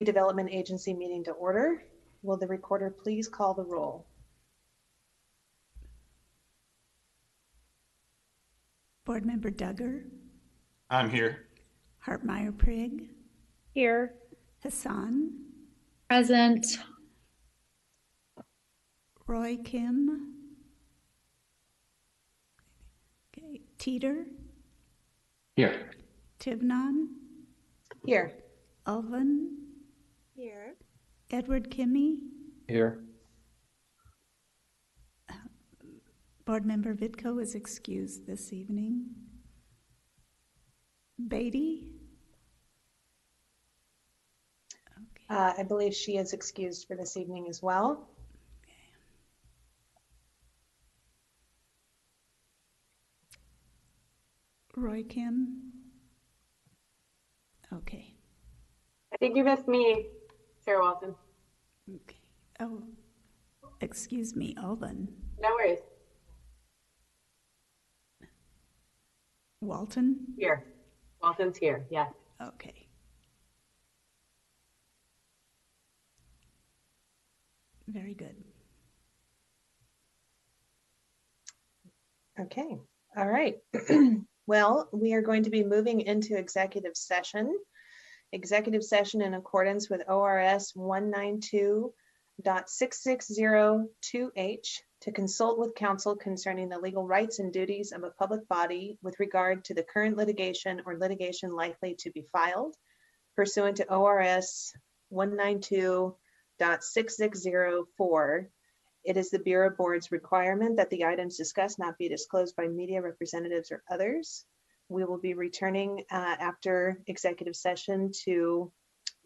Redevelopment Agency meeting to order. Will the recorder please call the roll? Board Member Duggar. I'm here. Hartmeyer Prigg. Here. Hassan. Present. Roy Kim. Okay. Teeter. Here. Tivnon. Here. Ulven. Here. Edward Kimmy. Here. Board Member Vitko is excused this evening. Beatty. Okay. I believe she is excused for this evening as well. Roy Kim. Okay. I think you missed me, Sarah Walton. Okay. Oh, excuse me, Ulven. No worries. Walton. Here. Walton's here. Yes. Okay. Very good. Okay. All right. Well, we are going to be moving into executive session. Executive session in accordance with ORS 192.6602H to consult with counsel concerning the legal rights and duties of a public body with regard to the current litigation or litigation likely to be filed pursuant to ORS 192.6604. It is the Bureau Board's requirement that the items discussed not be disclosed by media representatives or others. We will be returning after executive session to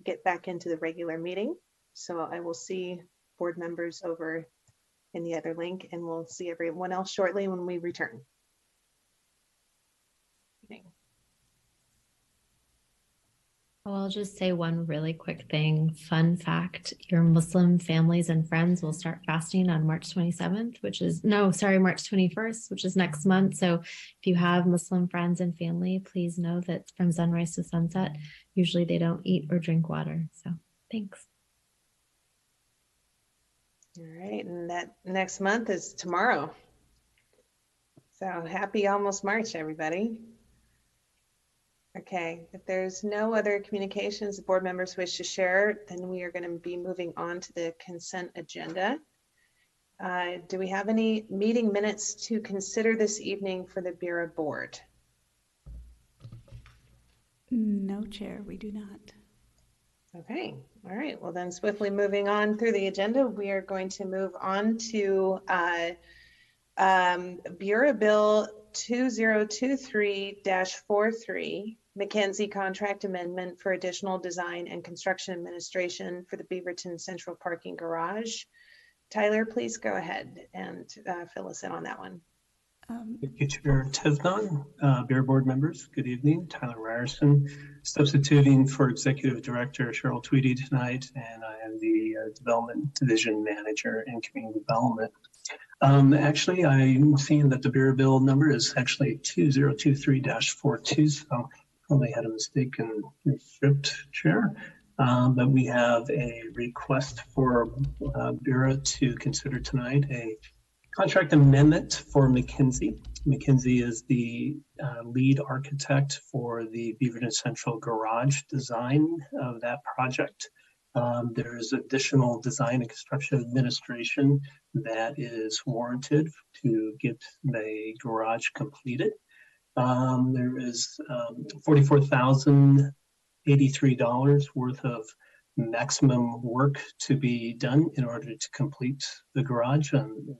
get back into the regular meeting. So I will see board members over in the other link, and we'll see everyone else shortly when we return. Well, I'll just say one really quick thing. Fun fact, your Muslim families and friends will start fasting on March 27th, March 21st, which is next month. So if you have Muslim friends and family, please know that from sunrise to sunset, usually they don't eat or drink water. So thanks. All right, and that next month is tomorrow. So happy almost March, everybody. Okay, if there's no other communications the board members wish to share, then we are going to be moving on to the consent agenda. Do we have any meeting minutes to consider this evening for the Bureau Board? No, Chair, we do not. Okay, all right. Well, then swiftly moving on through the agenda, we are going to move on to Bureau Bill 2023-43, McKenzie Contract Amendment for additional design and construction administration for the Beaverton Central Parking Garage. Tyler, please go ahead and fill us in on that one. Thank you, Chair Tivnon. Bureau Board members, good evening. Tyler Ryerson, substituting for Executive Director Cheryl Tweedy tonight, and I am the Development Division Manager in Community Development. Actually, I'm seeing that the Bureau Bill number is actually 2023-42, so probably had a mistake in your script, Chair. But we have a request for Bureau to consider tonight a contract amendment for McKenzie. McKenzie is the lead architect for the Beaverton Central Garage design of that project. There is additional design and construction administration that is warranted to get the garage completed. There is $44,083 worth of maximum work to be done in order to complete the garage and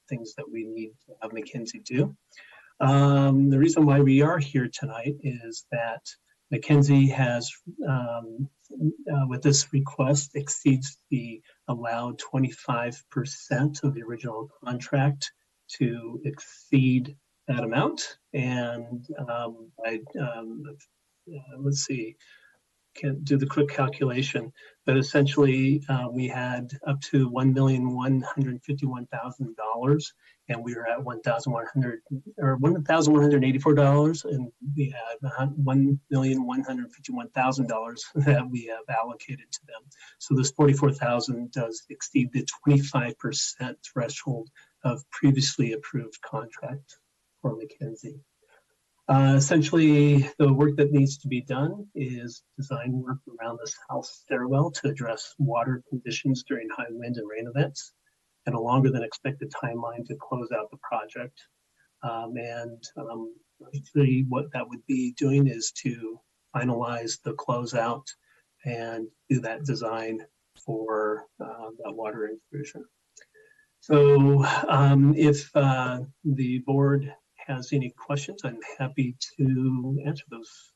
things that we need to have McKenzie do. The reason why we are here tonight is that McKenzie has, with this request, exceeds the allowed 25% of the original contract to exceed that amount. And let's see, can't do the quick calculation, but essentially we had up to $1,151,000 and we were at $1,184, and we had $1,151,000 that we have allocated to them. So this 44,000 does exceed the 25% threshold of previously approved contract for McKinsey. Essentially, the work that needs to be done is design work around the south stairwell to address water conditions during high wind and rain events, and a longer than expected timeline to close out the project. Actually, what that would be doing is to finalize the closeout and do that design for that water intrusion. So if the board has any questions, I'm happy to answer those.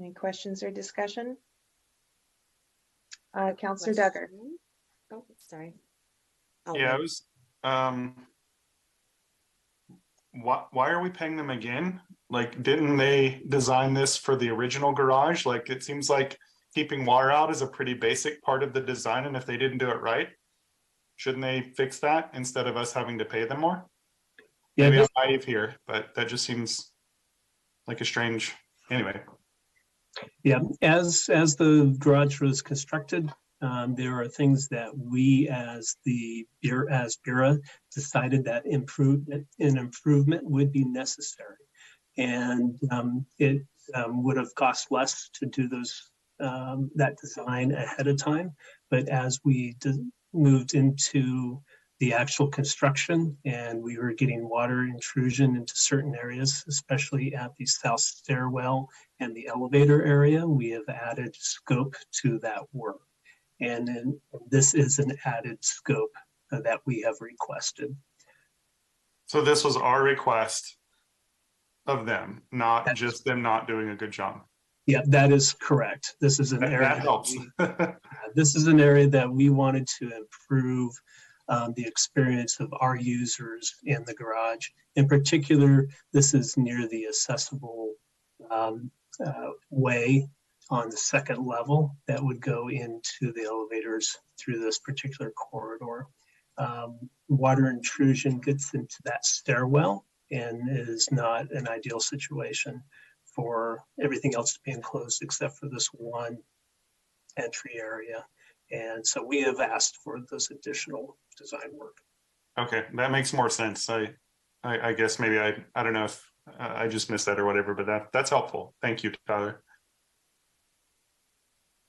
Any questions or discussion? Councillor Duggar. Oh, sorry. Yeah, I was, why are we paying them again? Like, didn't they design this for the original garage? Like, it seems like keeping water out is a pretty basic part of the design, and if they didn't do it right, shouldn't they fix that instead of us having to pay them more? Yeah, maybe I'm naive here, but that just seems like a strange, anyway. Yeah, as the garage was constructed, there are things that we as BIRA decided that an improvement would be necessary. And it would have cost less to do those that design ahead of time. But as we moved into the actual construction and we were getting water intrusion into certain areas, especially at the south stairwell and the elevator area, we have added scope to that work. And then this is an added scope that we have requested. So this was our request of them, not just them not doing a good job. Yeah, that is correct. This is an area that helps. This is an area that we wanted to improve the experience of our users in the garage. In particular, this is near the accessible way on the second level that would go into the elevators through this particular corridor. Water intrusion gets into that stairwell and is not an ideal situation for everything else to be enclosed except for this one entry area. And so we have asked for this additional design work. Okay, that makes more sense. I guess maybe I don't know if I just missed that or whatever, but that's helpful. Thank you, Tyler.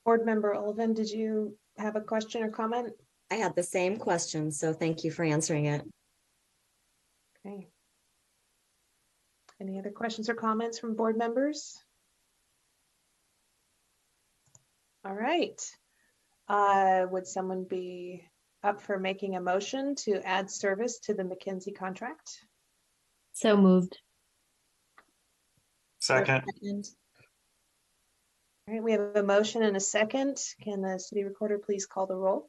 Board Member Olvin, did you have a question or comment? I had the same question, so thank you for answering it. Okay. Any other questions or comments from board members? All right. Would someone be up for making a motion to add service to the McKinsey contract? So moved. Second. All right, we have a motion and a second. Can the city recorder please call the roll?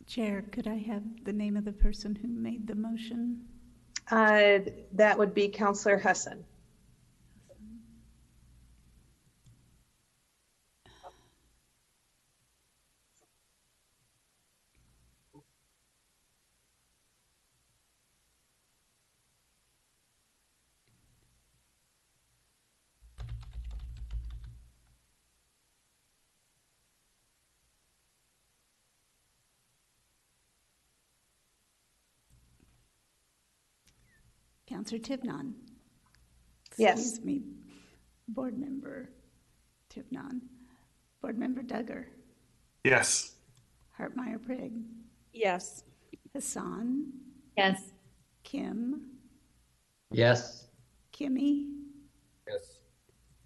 Chair, could I have the name of the person who made the motion? That would be Councillor Husson. Councillor Tivnon. Yes. Excuse me. Board Member Tivnon. Board Member Duggar. Yes. Hartmeyer Prigg. Yes. Hassan. Yes. Kim. Yes. Kimmy. Yes.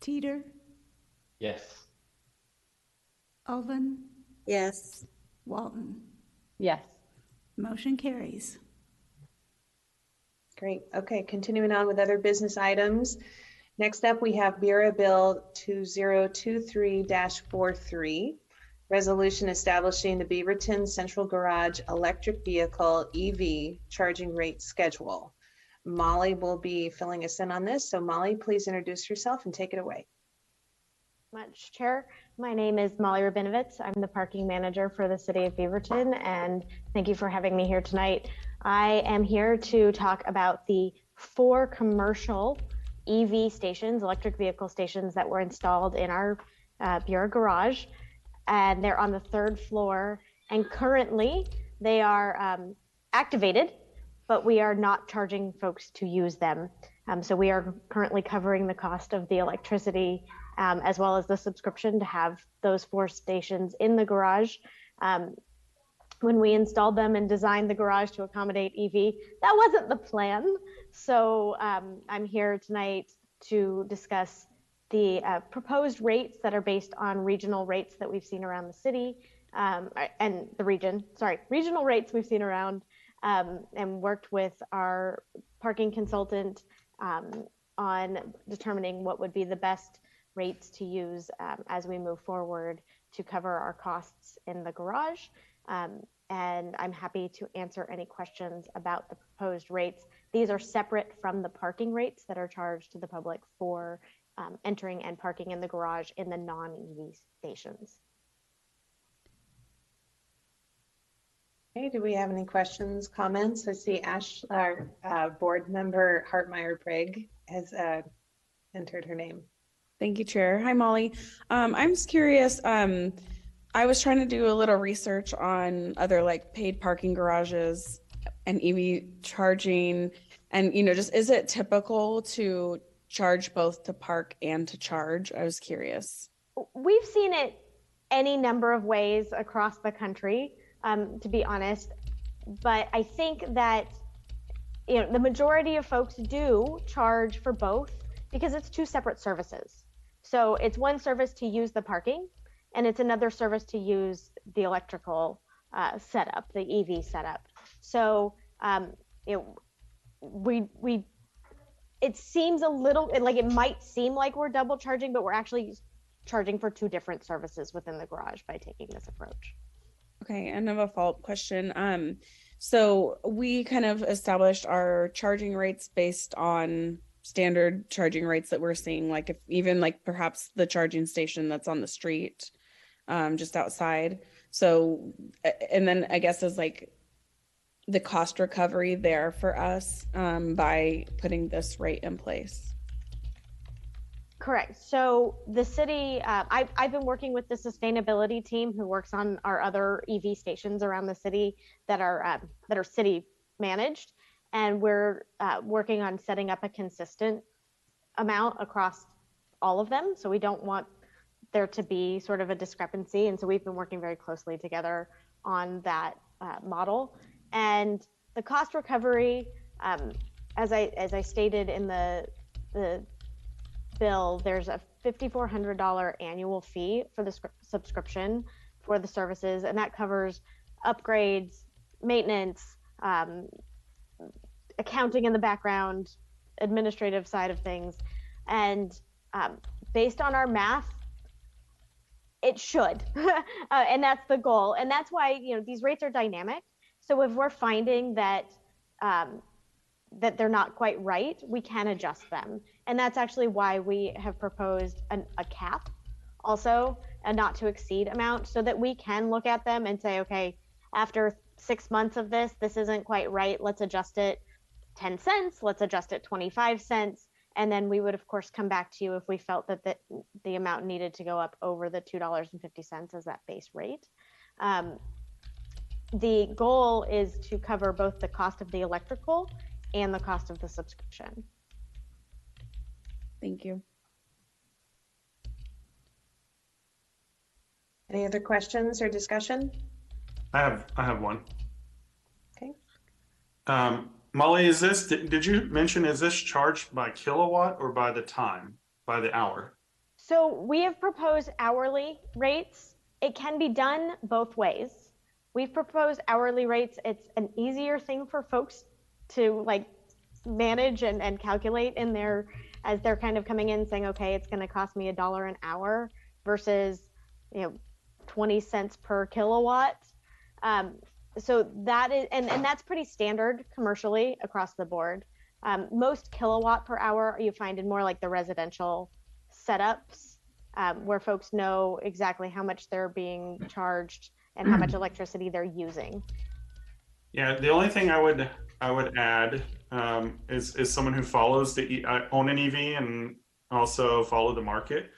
Teeter. Yes. Alvin. Yes. Walton. Yes. Motion carries. Great. Okay, continuing on with other business items. Next up, we have Bureau Bill 2023-43, resolution establishing the Beaverton Central Garage electric vehicle EV charging rate schedule. Molly will be filling us in on this. So Molly, please introduce yourself and take it away. much, Chair. My name is Molly Rabinovitz. I'm the parking manager for the city of Beaverton, and thank you for having me here tonight. I am here to talk about the 4 commercial EV stations, electric vehicle stations that were installed in our Bureau garage, and they're on the 3rd floor. And currently, they are activated, but we are not charging folks to use them. So we are currently covering the cost of the electricity as well as the subscription to have those 4 stations in the garage. When we installed them and designed the garage to accommodate EV, that wasn't the plan. So I'm here tonight to discuss the proposed rates that are based on regional rates that we've seen around the city and the region, regional rates we've seen around, and worked with our parking consultant on determining what would be the best rates to use as we move forward to cover our costs in the garage. And I'm happy to answer any questions about the proposed rates. These are separate from the parking rates that are charged to the public for entering and parking in the garage in the non-EV stations. Okay, do we have any questions, comments? I see our board member Hartmeyer Brigg has entered her name. Thank you, Chair. Hi, Molly. I'm just curious. I was trying to do a little research on other like paid parking garages and EV charging, and just is it typical to charge both to park and to charge? I was curious. We've seen it any number of ways across the country, to be honest, but I think that the majority of folks do charge for both because it's 2 separate services. So it's one service to use the parking, and it's another service to use the electrical setup, the EV setup. So it seems a little like it might seem like we're double charging, but we're actually charging for 2 different services within the garage by taking this approach. Okay, and I have a follow-up question. So we kind of established our charging rates based on standard charging rates that we're seeing, like if even like perhaps the charging station that's on the street, just outside. So, and then I guess is like the cost recovery there for us by putting this rate in place. Correct. So the city, I've been working with the sustainability team who works on our other EV stations around the city that are city managed, and we're working on setting up a consistent amount across all of them. So we don't want there to be sort of a discrepancy, and so we've been working very closely together on that model. And the cost recovery, as I stated in the bill, there's a $5,400 annual fee for the subscription for the services, and that covers upgrades, maintenance, accounting in the background, administrative side of things. And based on our math, it should, and that's the goal. And that's why these rates are dynamic. So if we're finding that that they're not quite right, we can adjust them. And that's actually why we have proposed a cap also, a not to exceed amount, so that we can look at them and say, okay, after 6 months of this isn't quite right, let's adjust it 10 cents, let's adjust it 25 cents. And then we would, of course, come back to you if we felt that the amount needed to go up over the $2.50 as that base rate. The goal is to cover both the cost of the electrical and the cost of the subscription. Thank you. Any other questions or discussion? I have one. Okay. Molly, did you mention, is this charged by kilowatt or by the time, by the hour? So we have proposed hourly rates. It can be done both ways. We've proposed hourly rates. It's an easier thing for folks to manage and calculate in their, as they're kind of coming in saying, okay, it's going to cost me $1 an hour versus 20 cents per kilowatt. So that is, and that's pretty standard commercially across the board. Most kilowatt per hour you find in more like the residential setups where folks know exactly how much they're being charged and how much electricity they're using. Yeah, the only thing I would add is someone who follows I own an EV and also follow the market.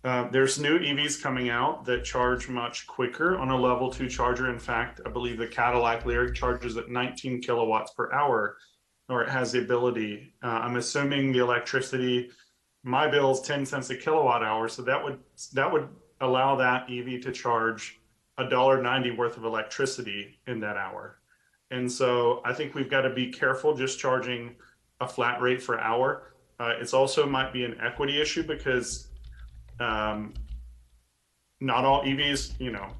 There's new EVs coming out that charge much quicker on a level 2 charger. In fact, I believe the Cadillac Lyriq charges at 19 kilowatts per hour, or it has the ability. I'm assuming the electricity, my bill is 10 cents a kilowatt hour, so that would allow that EV to charge $1.90 worth of electricity in that hour. And so I think we've got to be careful just charging a flat rate for hour. It's also might be an equity issue because not all EVs,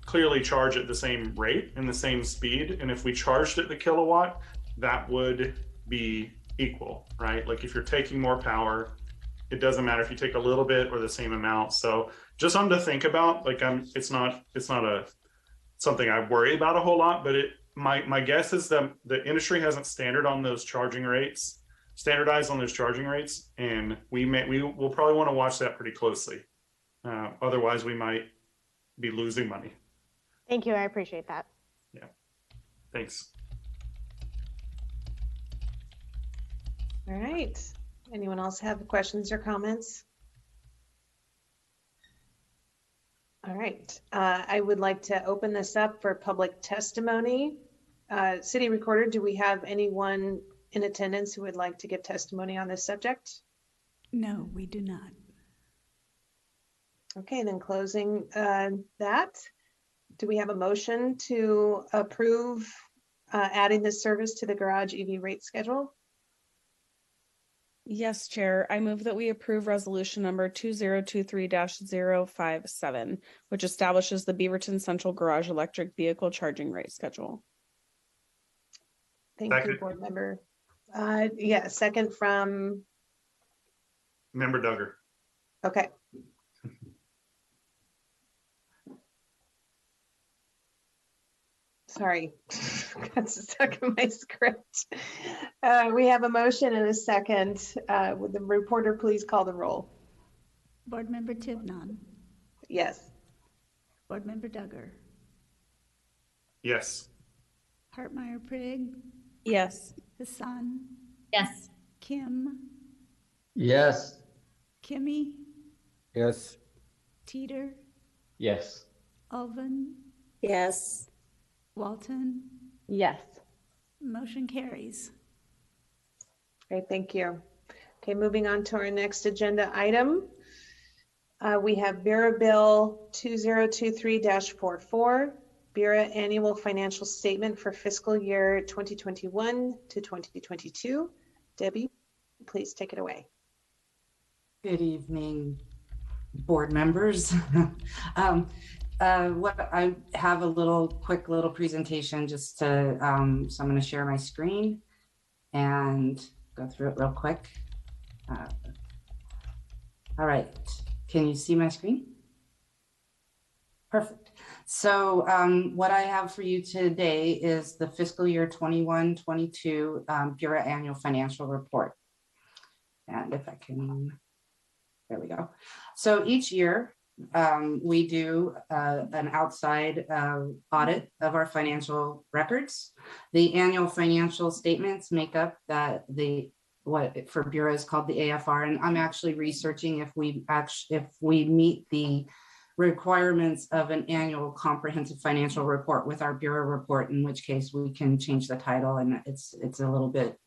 clearly charge at the same rate and the same speed. And if we charged at the kilowatt, that would be equal, right? Like if you're taking more power, it doesn't matter if you take a little bit or the same amount. So just something to think about. Like it's not something I worry about a whole lot, but my guess is that the industry hasn't standardized on those charging rates, and we'll probably want to watch that pretty closely. Otherwise, we might be losing money. Thank you. I appreciate that. Yeah. Thanks. All right. Anyone else have questions or comments? All right. I would like to open this up for public testimony. City Recorder, do we have anyone in attendance who would like to give testimony on this subject? No, we do not. Okay, then closing that. Do we have a motion to approve adding this service to the garage EV rate schedule? Yes, Chair. I move that we approve resolution number 2023-057, which establishes the Beaverton Central Garage electric vehicle charging rate schedule. Thank you, board member. Yeah, second from Member Duggar. Okay. Sorry, got stuck in my script. We have a motion and a second. Would the reporter please call the roll? Board Member Tivnan. Yes. Board Member Duggar. Yes. Hartmeyer Prigg. Yes. Hassan. Yes. Kim. Yes. Kimmy. Yes. Teeter. Yes. Alvin. Yes. Walton. Yes. Motion carries. Great, thank you. Okay, moving on to our next agenda item. We have Bureau Bill 2023-44, Bureau Annual Financial Statement for fiscal year 2021 to 2022. Debbie, please take it away. Good evening, board members. What I have a quick little presentation just to, so I'm going to share my screen and go through it real quick. All right, can you see my screen? Perfect. So what I have for you today is the fiscal year 21-22 Bureau Annual Financial Report. And if I can, there we go. So each year, we do an outside audit of our financial records. The annual financial statements make up what for Bureau is called the AFR, and I'm actually researching if we meet the requirements of an annual comprehensive financial report with our Bureau report, in which case we can change the title, and it's a little bit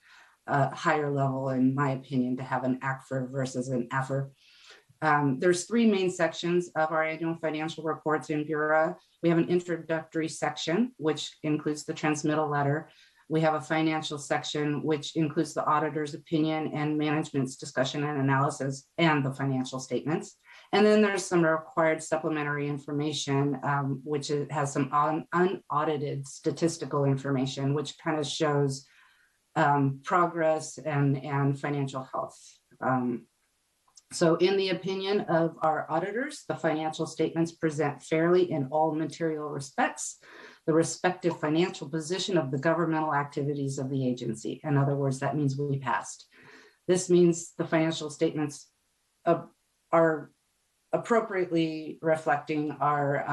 higher level, in my opinion, to have an ACFR versus an AFR. There's three main sections of our annual financial reports in Bureau. We have an introductory section, which includes the transmittal letter. We have a financial section, which includes the auditor's opinion and management's discussion and analysis and the financial statements. And then there's some required supplementary information, which has some unaudited statistical information, which kind of shows progress and financial health. So in the opinion of our auditors, the financial statements present fairly in all material respects the respective financial position of the governmental activities of the agency. In other words, that means we passed. This means the financial statements are appropriately reflecting our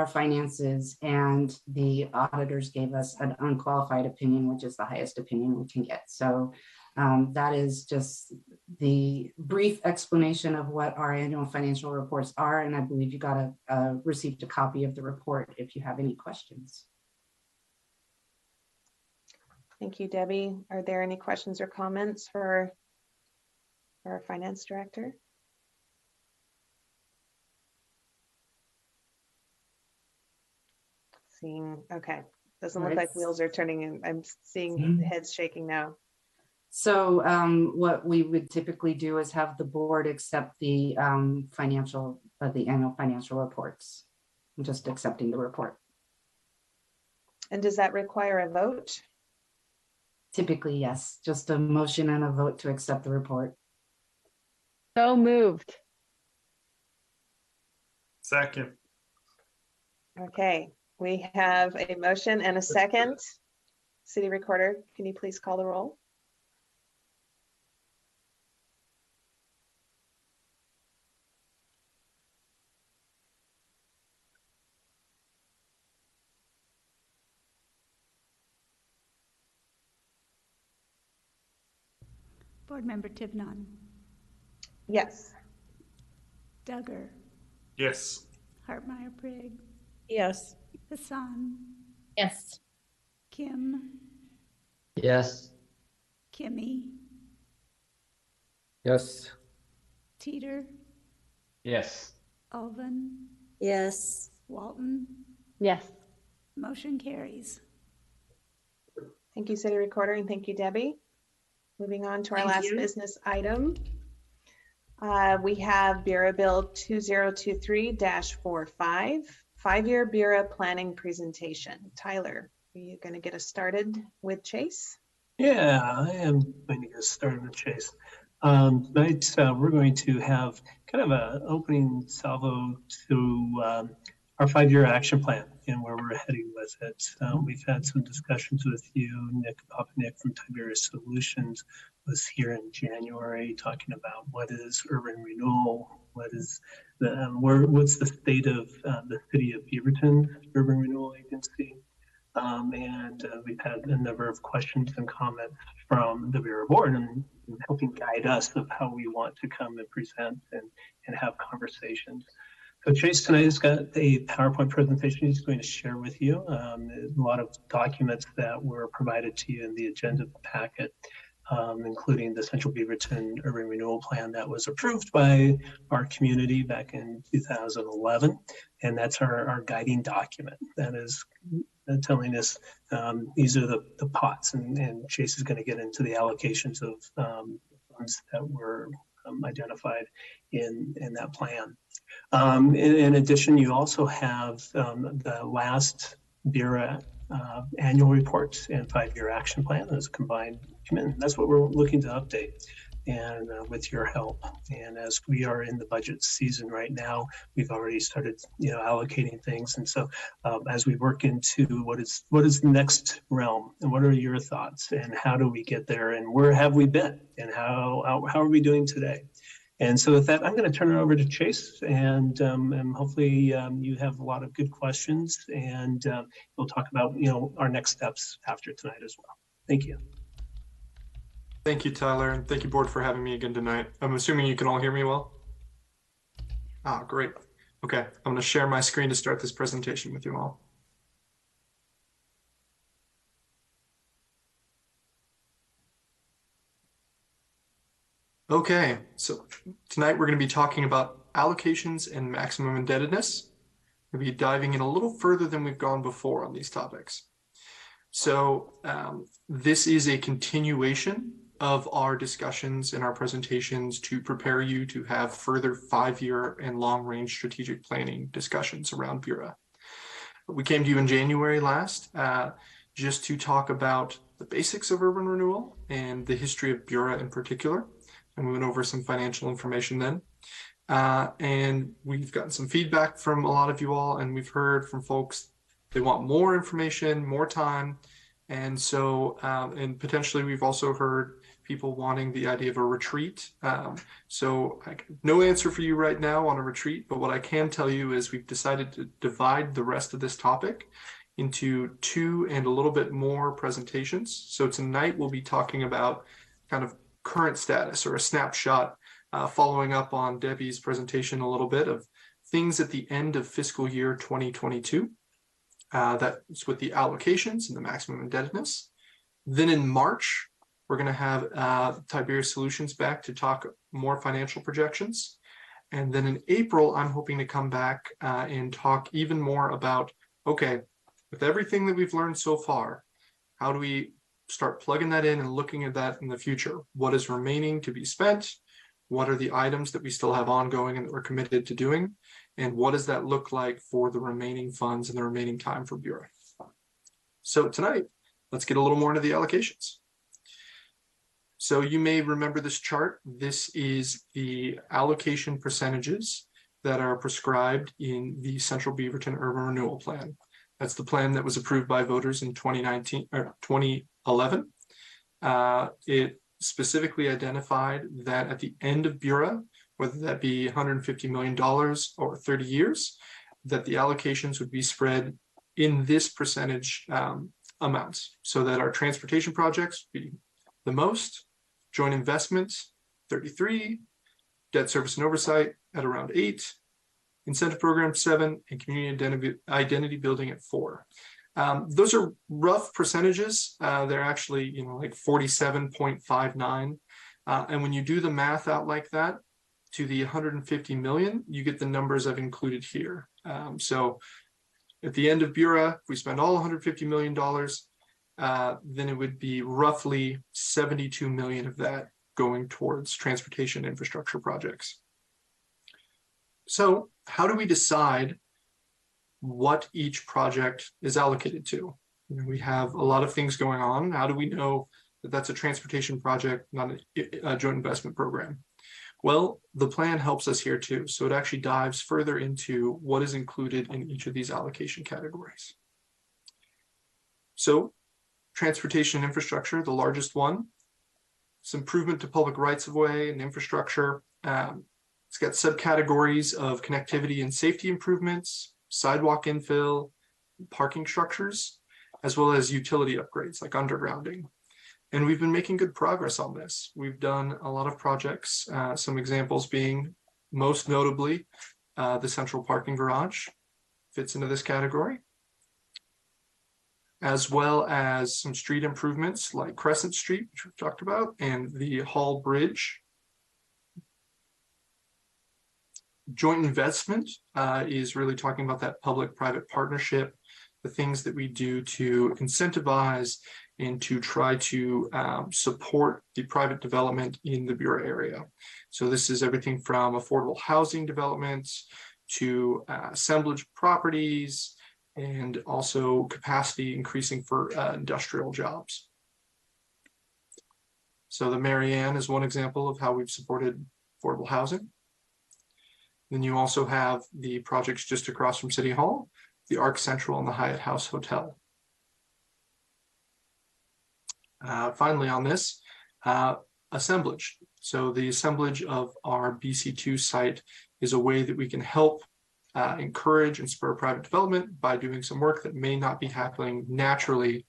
finances, and the auditors gave us an unqualified opinion, which is the highest opinion we can get. So that is just the brief explanation of what our annual financial reports are. And I believe you got received a copy of the report if you have any questions. Thank you, Debbie. Are there any questions or comments for our finance director? Seeing, okay. Doesn't look like wheels are turning in. I'm seeing heads shaking now. So what we would typically do is have the board accept the the annual financial reports. I'm just accepting the report. And does that require a vote? Typically, yes. Just a motion and a vote to accept the report. So moved. Second. Okay, we have a motion and a second. City Recorder, can you please call the roll? Board Member Tivnan, Yes. Duggar, Yes. Hartmeyer Prigg, Yes. Hassan, Yes. Kim, Yes. Kimmy, Yes. Teeter, Yes. Alvin, Yes. Walton. Yes. Motion carries. Thank you, City Recorder, and thank you, Debbie. Moving on to our Thank last you. business item. We have Bureau Bill 2023-45, 5-year Bureau planning presentation. Tyler, are you going to get us started with Chase? Yeah, I am going to get started with Chase. Tonight, we're going to have kind of an opening salvo to our 5-year action plan and where we're heading with it. We've had some discussions with you. Nick Popenick from Tiberius Solutions was here in January talking about what is urban renewal, what is what's the state of the city of Beaverton Urban Renewal Agency. And we've had a number of questions and comments from the Bureau Board and helping guide us of how we want to come and present and have conversations. So Chase tonight has got a PowerPoint presentation he's going to share with you. A lot of documents that were provided to you in the agenda packet, including the Central Beaverton Urban Renewal Plan that was approved by our community back in 2011. And that's our guiding document that is telling us these are the pots, and Chase is going to get into the allocations of funds that were identified in that plan. In addition, you also have the last Bureau annual report and 5-year action plan as a combined commitment. That's what we're looking to update, and with your help. And as we are in the budget season right now, we've already started, allocating things. And so, as we work into what is the next realm, and what are your thoughts, and how do we get there, and where have we been, and how are we doing today? And so with that, I'm going to turn it over to Chase, and hopefully you have a lot of good questions, and we'll talk about our next steps after tonight as well. Thank you. Thank you, Tyler, and thank you, board, for having me again tonight. I'm assuming you can all hear me well? Ah, great. Okay, I'm going to share my screen to start this presentation with you all. Okay, so tonight we're going to be talking about allocations and maximum indebtedness. We'll be diving in a little further than we've gone before on these topics. So this is a continuation of our discussions and our presentations to prepare you to have further 5-year and long-range strategic planning discussions around Bureau. We came to you in January last just to talk about the basics of urban renewal and the history of Bureau in particular. And we went over some financial information then. And we've gotten some feedback from a lot of you all, and we've heard from folks they want more information, more time. And so, and potentially we've also heard people wanting the idea of a retreat. So no answer for you right now on a retreat, but what I can tell you is we've decided to divide the rest of this topic into 2 and a little bit more presentations. So tonight we'll be talking about kind of current status or a snapshot, following up on Debbie's presentation a little bit of things at the end of fiscal year 2022. That's with the allocations and the maximum indebtedness. Then in March, we're going to have Tiberius Solutions back to talk more financial projections. And then in April, I'm hoping to come back and talk even more about, okay, with everything that we've learned so far, how do we start plugging that in and looking at that in the future? What is remaining to be spent? What are the items that we still have ongoing and that we're committed to doing? And what does that look like for the remaining funds and the remaining time for Bureau? So tonight, let's get a little more into the allocations. So you may remember this chart. This is the allocation percentages that are prescribed in the Central Beaverton Urban Renewal Plan. That's the plan that was approved by voters in 2019 or 2011. It specifically identified that at the end of Bureau, whether that be $150 million or 30 years, that the allocations would be spread in this percentage amounts, so that our transportation projects would be the most, joint investments 33, debt service and oversight at around 8, incentive program 7, and community identity building at 4. Those are rough percentages. They're actually, like 47.59. And when you do the math out like that to the 150 million, you get the numbers I've included here. So at the end of Bureau, if we spend all $150 million, then it would be roughly 72 million of that going towards transportation infrastructure projects. So how do we decide what each project is allocated to? We have a lot of things going on. How do we know that that's a transportation project, not a joint investment program? Well, the plan helps us here too. So it actually dives further into what is included in each of these allocation categories. So transportation infrastructure, the largest one, it's improvement to public rights of way and infrastructure. It's got subcategories of connectivity and safety improvements, sidewalk infill, parking structures, as well as utility upgrades like undergrounding. And we've been making good progress on this. We've done a lot of projects, some examples being most notably the central parking garage fits into this category, as well as some street improvements like Crescent Street, which we've talked about, and the Hall Bridge. Joint investment is really talking about that public-private partnership, the things that we do to incentivize and to try to support the private development in the Bureau area. So this is everything from affordable housing developments to assemblage properties, and also capacity increasing for industrial jobs. So the Marianne is one example of how we've supported affordable housing. Then you also have the projects just across from City Hall, the Arc Central and the Hyatt House Hotel. Finally on this, assemblage. So the assemblage of our BC2 site is a way that we can help encourage and spur private development by doing some work that may not be happening naturally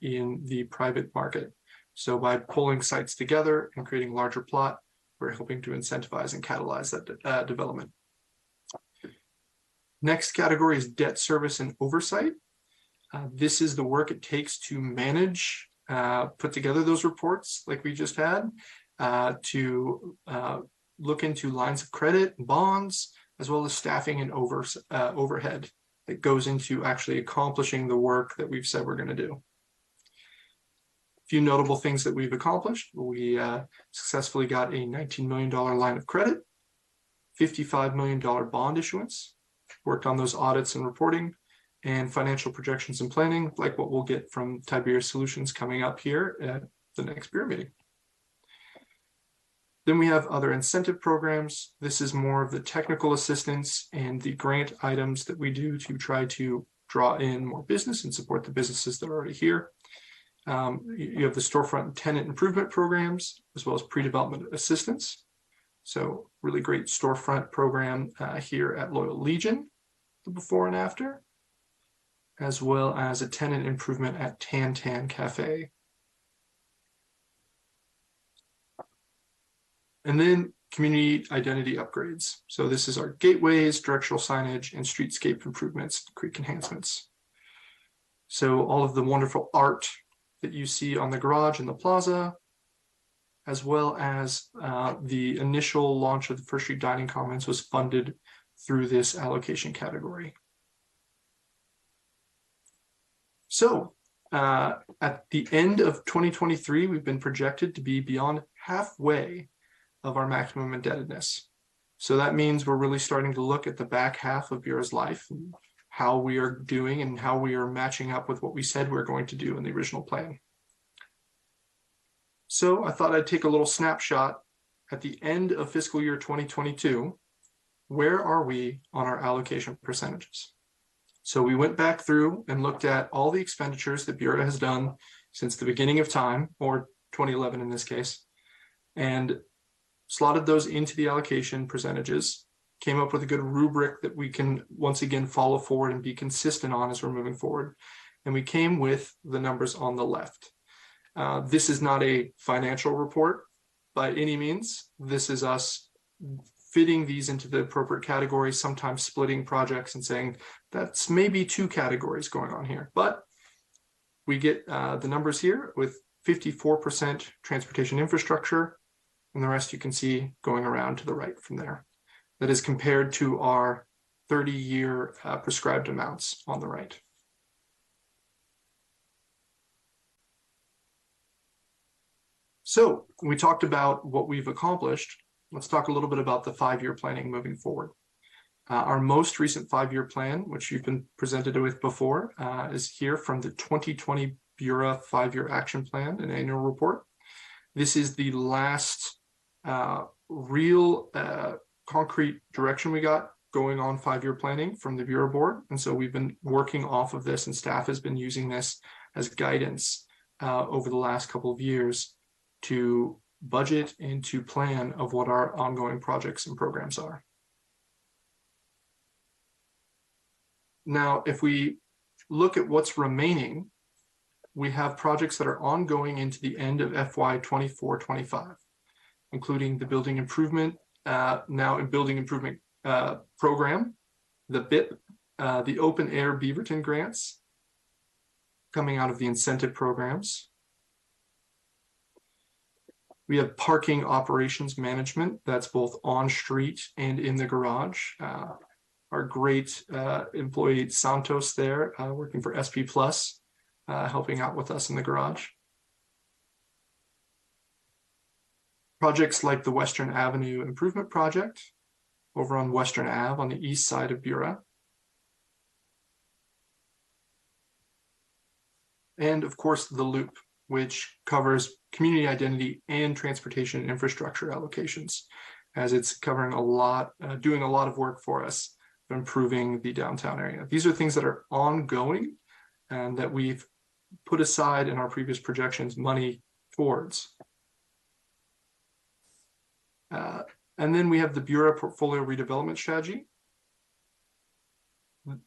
in the private market. So by pulling sites together and creating a larger plot, we're hoping to incentivize and catalyze that development. Next category is debt service and oversight. This is the work it takes to manage, put together those reports like we just had, to look into lines of credit and bonds, as well as staffing and overhead that goes into actually accomplishing the work that we've said we're going to do. A few notable things that we've accomplished. We successfully got a $19 million line of credit, $55 million bond issuance, worked on those audits and reporting, and financial projections and planning, like what we'll get from Tiberius Solutions coming up here at the next Bureau meeting. Then we have other incentive programs. This is more of the technical assistance and the grant items that we do to try to draw in more business and support the businesses that are already here. You have the storefront and tenant improvement programs, as well as pre-development assistance. So really great storefront program here at Loyal Legion, the before and after, as well as a tenant improvement at Tan Tan Cafe. And then community identity upgrades. So this is our gateways, directional signage, and streetscape improvements, creek enhancements. So all of the wonderful art that you see on the garage and the plaza, as well as the initial launch of the First Street Dining Commons was funded through this allocation category. So at the end of 2023, we've been projected to be beyond halfway of our maximum indebtedness. So that means we're really starting to look at the back half of Bureau's life, and how we are doing and how we are matching up with what we said we're going to do in the original plan. So I thought I'd take a little snapshot at the end of fiscal year 2022. Where are we on our allocation percentages? So we went back through and looked at all the expenditures that Bureau has done since the beginning of time, or 2011 in this case, and slotted those into the allocation percentages, came up with a good rubric that we can once again follow forward and be consistent on as we're moving forward. And we came with the numbers on the left. This is not a financial report by any means. This is us fitting these into the appropriate categories, sometimes splitting projects and saying that's maybe two categories going on here. But we get the numbers here with 54% transportation infrastructure, and the rest you can see going around to the right from there. That is compared to our 30-year prescribed amounts on the right. So we talked about what we've accomplished. Let's talk a little bit about the 5-year planning moving forward. Our most recent 5-year plan, which you've been presented with before, is here from the 2020 Bureau 5-year action plan and annual report. This is the last real concrete direction we got going on 5-year planning from the Bureau board. And so we've been working off of this, and staff has been using this as guidance over the last couple of years to budget and to plan of what our ongoing projects and programs are. Now, if we look at what's remaining, we have projects that are ongoing into the end of FY 24-25, including the building improvement, now in building improvement program, the BIP, the open air Beaverton grants coming out of the incentive programs. We have parking operations management, that's both on street and in the garage. Our great employee Santos there, working for SP Plus, helping out with us in the garage. Projects like the Western Avenue Improvement Project over on Western Ave on the east side of Bureau. And of course, the Loop, which covers community identity and transportation infrastructure allocations, as it's covering a lot, doing a lot of work for us, improving the downtown area. These are things that are ongoing and that we've put aside in our previous projections money towards. And then we have the Bureau Portfolio Redevelopment Strategy.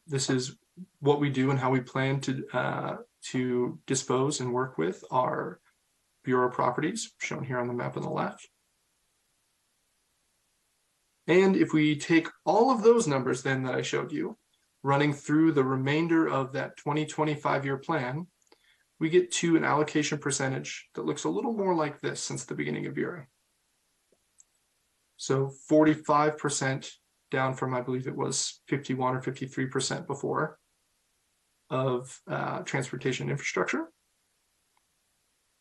This is what we do and how we plan to dispose and work with our Bureau properties, shown here on the map on the left. And if we take all of those numbers then that I showed you, running through the remainder of that 2025-year plan, we get to an allocation percentage that looks a little more like this since the beginning of Bureau. So 45% down from, I believe it was 51 or 53% before, of transportation infrastructure.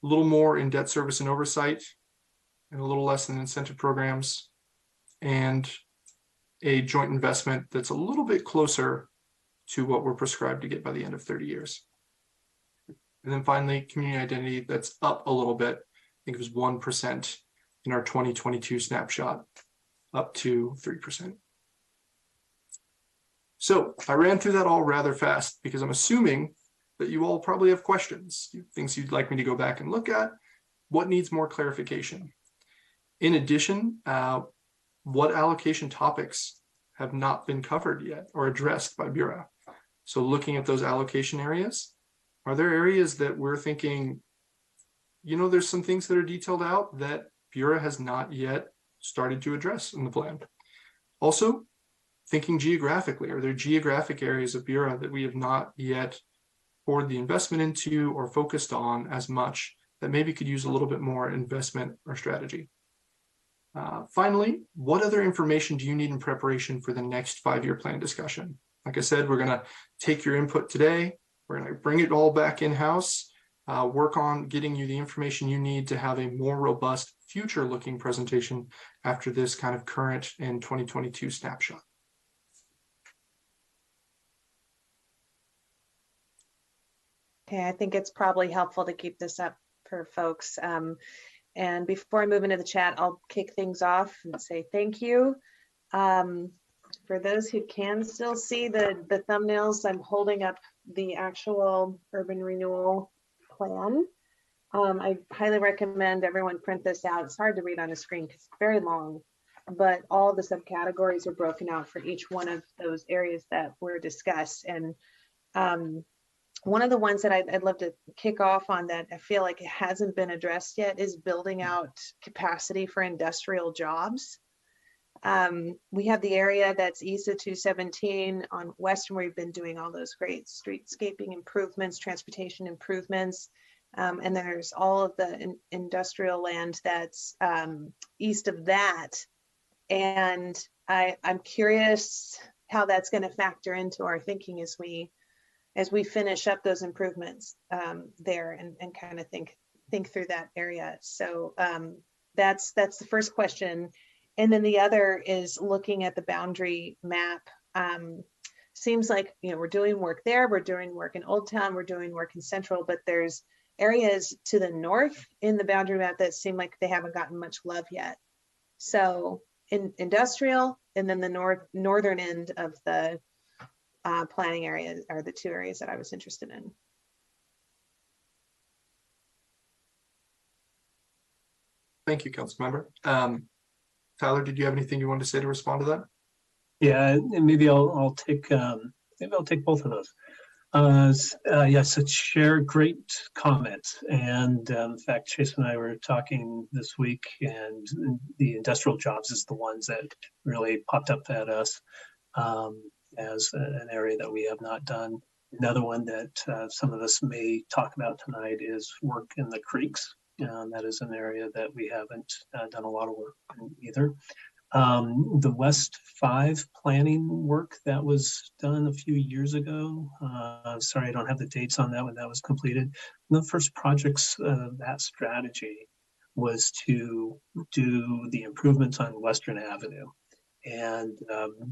A little more in debt service and oversight, and a little less in incentive programs, and a joint investment that's a little bit closer to what we're prescribed to get by the end of 30 years. And then finally, community identity, that's up a little bit. I think it was 1% in our 2022 snapshot, up to 3%. So I ran through that all rather fast because I'm assuming that you all probably have questions, things you'd like me to go back and look at, what needs more clarification. In addition, what allocation topics have not been covered yet or addressed by Bureau? So looking at those allocation areas, are there areas that we're thinking, you know, there's some things that are detailed out that Bureau has not yet started to address in the plan? Also, thinking geographically, are there geographic areas of Bureau that we have not yet poured the investment into or focused on as much that maybe could use a little bit more investment or strategy? Finally, what other information do you need in preparation for the next 5-year plan discussion? Like I said, we're going to take your input today. We're going to bring it all back in-house, work on getting you the information you need to have a more robust future-looking presentation after this kind of current and 2022 snapshot. Okay, I think it's probably helpful to keep this up for folks. And before I move into the chat, I'll kick things off and say thank you. For those who can still see the thumbnails, I'm holding up the actual urban renewal plan. I highly recommend everyone print this out. It's hard to read on a screen because it's very long, but all the subcategories are broken out for each one of those areas that were discussed. And one of the ones that I'd love to kick off on that I feel like it hasn't been addressed yet is building out capacity for industrial jobs. We have the area that's east of 217 on Western, where we've been doing all those great streetscaping improvements, transportation improvements. And there's all of the industrial land that's east of that. And I'm curious how that's going to factor into our thinking as we finish up those improvements there and kind of think through that area. So that's the first question. And then the other is looking at the boundary map. Seems like, you know, we're doing work there, we're doing work in Old Town, we're doing work in Central, but there's areas to the north in the boundary map that seem like they haven't gotten much love yet. So in industrial and then the northern end of the planning area are the two areas that I was interested in. Thank you, Councilmember. Tyler, did you have anything you wanted to say to respond to that? Yeah, and maybe I'll take both of those. Yes, it's Chair, great comments. And in fact, Chase and I were talking this week, and the industrial jobs is the ones that really popped up at us as an area that we have not done. Another one that some of us may talk about tonight is work in the creeks. That is an area that we haven't done a lot of work in either. The West 5 planning work that was done a few years ago. Sorry, I don't have the dates on that when that was completed. The first projects of that strategy was to do the improvements on Western Avenue. And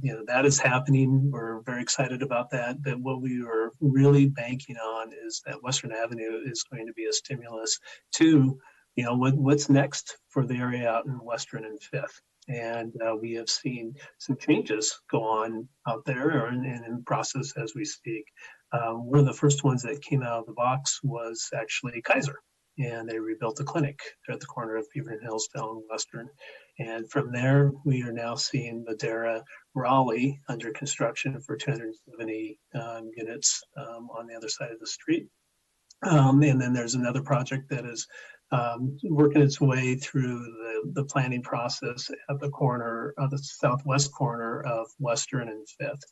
you know, that is happening. We're very excited about that. But what we were really banking on is that Western Avenue is going to be a stimulus to, you know, what's next for the area out in Western and Fifth. And we have seen some changes go on out there and in process as we speak. One of the first ones that came out of the box was actually Kaiser. And they rebuilt the clinic at the corner of Beaverton Hills down Western. And from there, we are now seeing Madera Raleigh under construction for 270 units on the other side of the street. And then there's another project that is working its way through the planning process at the corner of the southwest corner of Western and Fifth.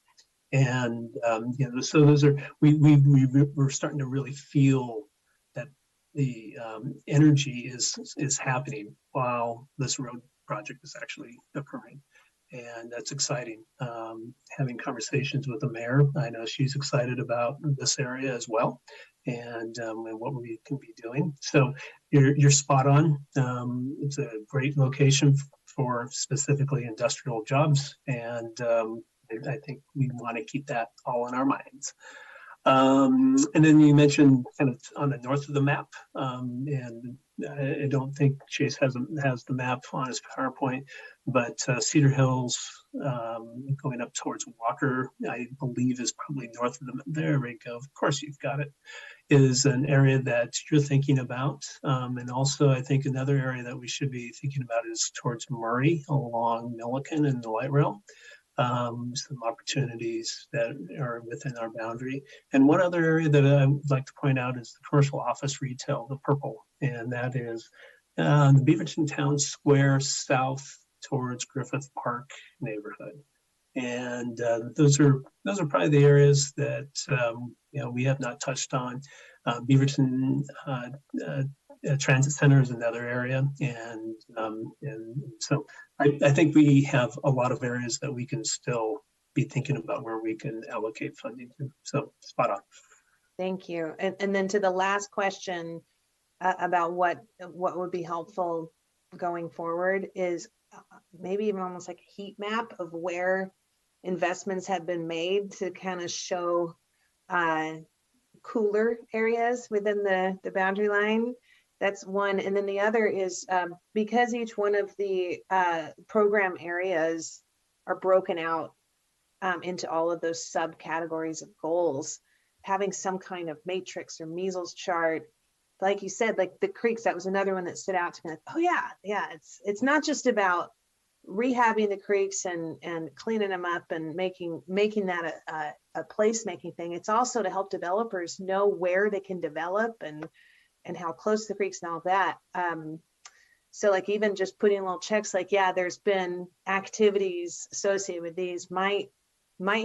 And you know, so those are we're starting to really feel that the energy is happening while this road project is actually occurring. And that's exciting. Having conversations with the mayor, I know she's excited about this area as well, and what we can be doing. So you're spot on. It's a great location for specifically industrial jobs, and I think we want to keep that all in our minds. And then you mentioned kind of on the north of the map, and I don't think Chase has the map on his PowerPoint, but Cedar Hills going up towards Walker, I believe is probably north of the, there we go. Of course you've got it, is an area that you're thinking about. And also I think another area that we should be thinking about is towards Murray along Milliken and the light rail. Some opportunities that are within our boundary. And one other area that I would like to point out is the commercial office retail, the purple, and that is the Beaverton Town Square south towards Griffith Park neighborhood. And those are probably the areas that you know, we have not touched on. Beaverton Transit Center is another area, and so I think we have a lot of areas that we can still be thinking about where we can allocate funding to. So spot on. Thank you. And then to the last question about what would be helpful going forward is maybe even almost like a heat map of where investments have been made to kind of show cooler areas within the boundary line. That's one. And then the other is because each one of the program areas are broken out into all of those subcategories of goals, having some kind of matrix or measles chart, like you said, like the creeks, that was another one that stood out to me. Like, oh yeah, it's not just about rehabbing the creeks and cleaning them up and making that a placemaking thing. It's also to help developers know where they can develop and how close the creeks and all that. So like even just putting little checks like, yeah, there's been activities associated with these might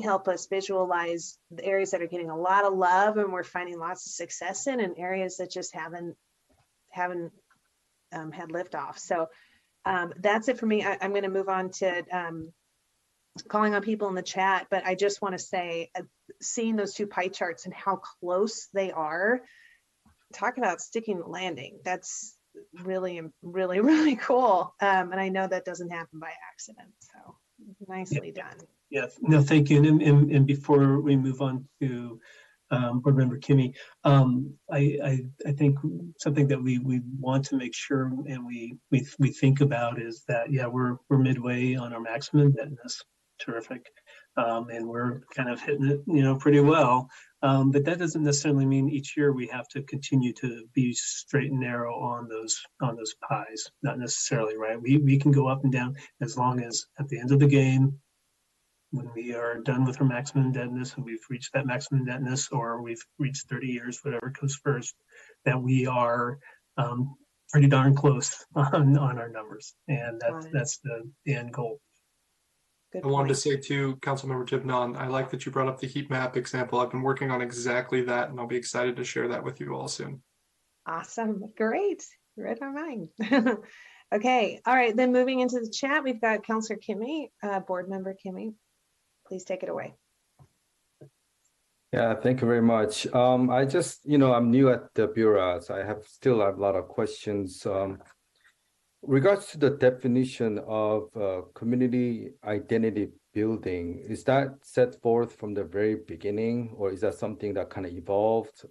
help us visualize the areas that are getting a lot of love and we're finding lots of success in, and areas that just haven't had liftoff. So that's it for me. I'm going to move on to calling on people in the chat, but I just want to say, seeing those two pie charts and how close they are, talk about sticking the landing. That's really, really, really cool. And I know that doesn't happen by accident. So nicely done. Yes, no, thank you. And before we move on to Board Member Kimmy, I think something that we want to make sure and we think about is that, yeah, we're midway on our maximum indebtedness. Terrific. And we're kind of hitting it, you know, pretty well. But that doesn't necessarily mean each year we have to continue to be straight and narrow on those pies. Not necessarily, right? We can go up and down as long as at the end of the game, when we are done with our maximum indebtedness and we've reached that maximum indebtedness, or we've reached 30 years, whatever comes first, that we are pretty darn close on our numbers. And that's the end goal. Good I wanted to point. say to Councilmember Tivnon, I like that you brought up the heat map example. I've been working on exactly that, and I'll be excited to share that with you all soon. Awesome. Great. You read my mind. Okay. All right. Then moving into the chat, we've got Councilor Kimmy, Board Member Kimmy. Please take it away. Yeah, thank you very much. I just, I'm new at the Bureau, so I still have a lot of questions. Regards to the definition of community identity building, is that set forth from the very beginning, or is that something that kind of evolved?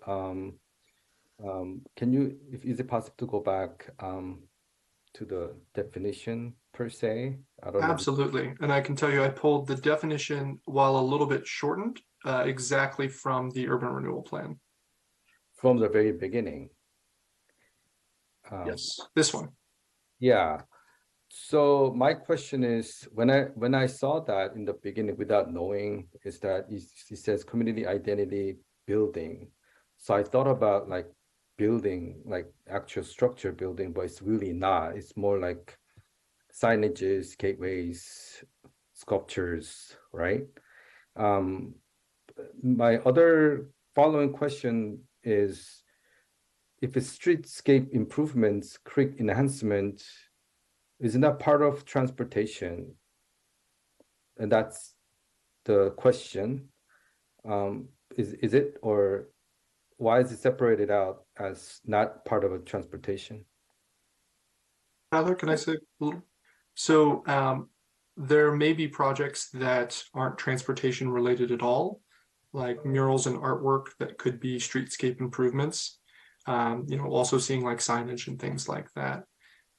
Is it possible to go back to the definition per se? I don't know. Absolutely. And I can tell you, I pulled the definition, while a little bit shortened, exactly from the urban renewal plan. From the very beginning. Yes, this one. Yeah. So my question is, when I saw that in the beginning without knowing, is that it says community identity building. So I thought about like building, like actual structure building, but it's really not. It's more like signages, gateways, sculptures, right? My other following question is, if it's streetscape improvements, creek enhancement, isn't that part of transportation? And that's the question. Is it, or why is it separated out as not part of a transportation? Tyler, can I say a little? So there may be projects that aren't transportation related at all. like murals and artwork that could be streetscape improvements. Also seeing like signage and things like that.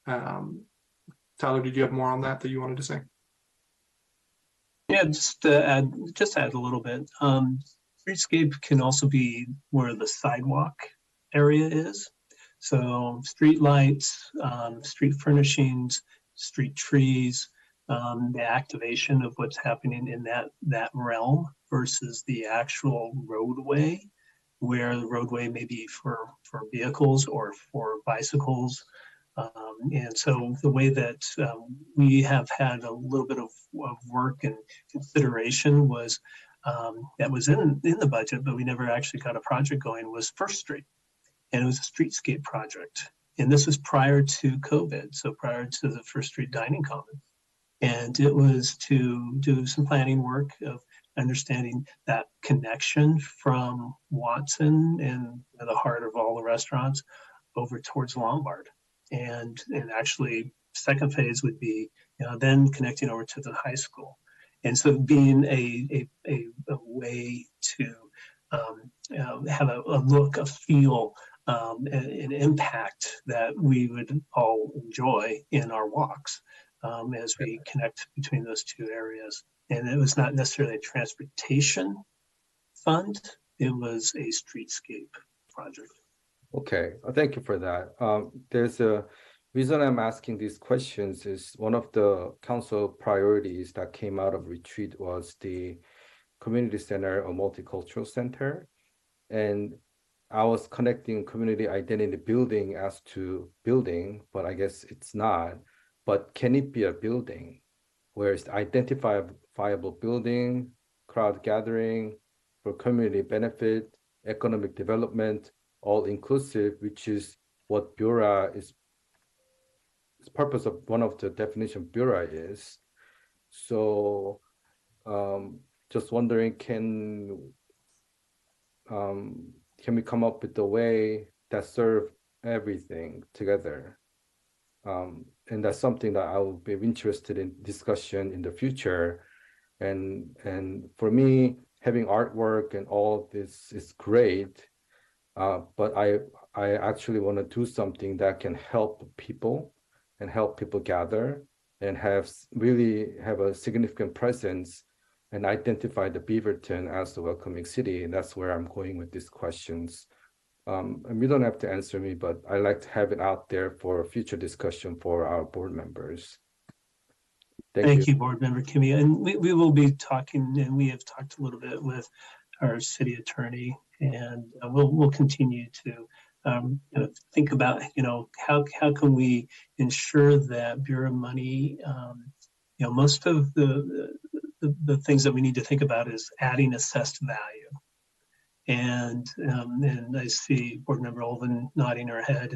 Tyler, did you have more on that you wanted to say? Yeah, just to add a little bit. Streetscape can also be where the sidewalk area is. So street lights, street furnishings, street trees, the activation of what's happening in that realm versus the actual roadway, where the roadway may be for vehicles or for bicycles. And so the way that we have had a little bit of work and consideration was that was in the budget, but we never actually got a project going, was First Street. And it was a streetscape project. And this was prior to COVID, so prior to the First Street Dining Commons. And it was to do some planning work of understanding that connection from Watson and the heart of all the restaurants over towards Lombard. And actually, second phase would be then connecting over to the high school. And so being a way to have a look, a feel, an impact that we would all enjoy in our walks as we connect between those two areas. And it was not necessarily a transportation fund, it was a streetscape project. Okay, thank you for that. There's a reason I'm asking these questions is one of the council priorities that came out of retreat was the community center or multicultural center. And I was connecting community identity building as to building, but I guess it's not. But can it be a building where it's identifiable building, crowd gathering for community benefit, economic development, all inclusive, which is what Bureau is purpose of one of the definition Bureau is. So just wondering, can we come up with a way that serve everything together? And that's something that I will be interested in discussion in the future. And for me, having artwork and all this is great. But I actually want to do something that can help people and help people gather and really have a significant presence and identify the Beaverton as the welcoming city. And that's where I'm going with these questions. And you don't have to answer me, but I like to have it out there for future discussion for our board members. Thank you, Board Member Kimmy. And we will be talking, and we have talked a little bit with our city attorney, and we'll continue to think about how can we ensure that Bureau money, most of the things that we need to think about is adding assessed value. And I see Board Member Olvin nodding her head,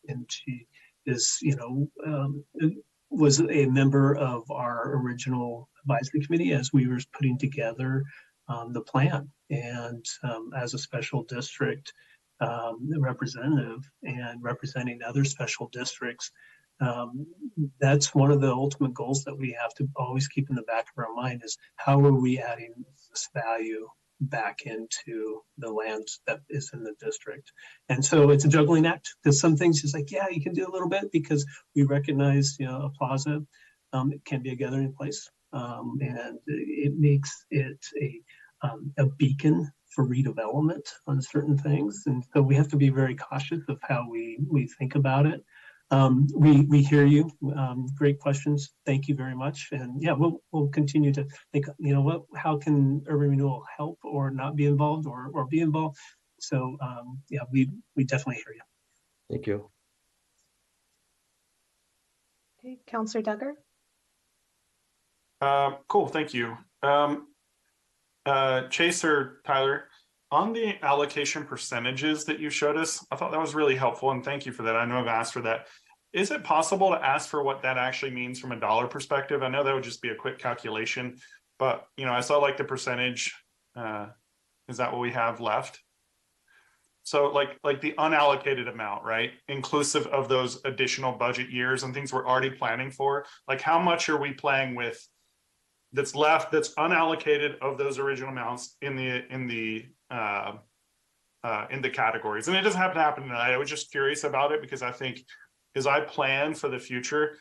and she is was a member of our original advisory committee as we were putting together the plan. And as a special district representative and representing other special districts, that's one of the ultimate goals that we have to always keep in the back of our mind is how are we adding this value back into the land that is in the district. And so it's a juggling act because some things is like, yeah, you can do a little bit because we recognize, a plaza, it can be a gathering place. And it makes it a beacon for redevelopment on certain things. And so we have to be very cautious of how we think about it. We hear you. Great questions. Thank you very much. And yeah, we'll continue to think, how can urban renewal help or not be involved or be involved? So yeah, we definitely hear you. Thank you. Okay, Councillor Duggar. Cool, thank you. Chase or Tyler, on the allocation percentages that you showed us, I thought that was really helpful, and thank you for that. I know I've asked for that. Is it possible to ask for what that actually means from a dollar perspective? I know that would just be a quick calculation, but I saw like the percentage. Is that what we have left? So like the unallocated amount, right? Inclusive of those additional budget years and things we're already planning for. Like how much are we playing with that's left that's unallocated of those original amounts in the categories. And it doesn't have to happen tonight. I was just curious about it because I think as I plan for the future,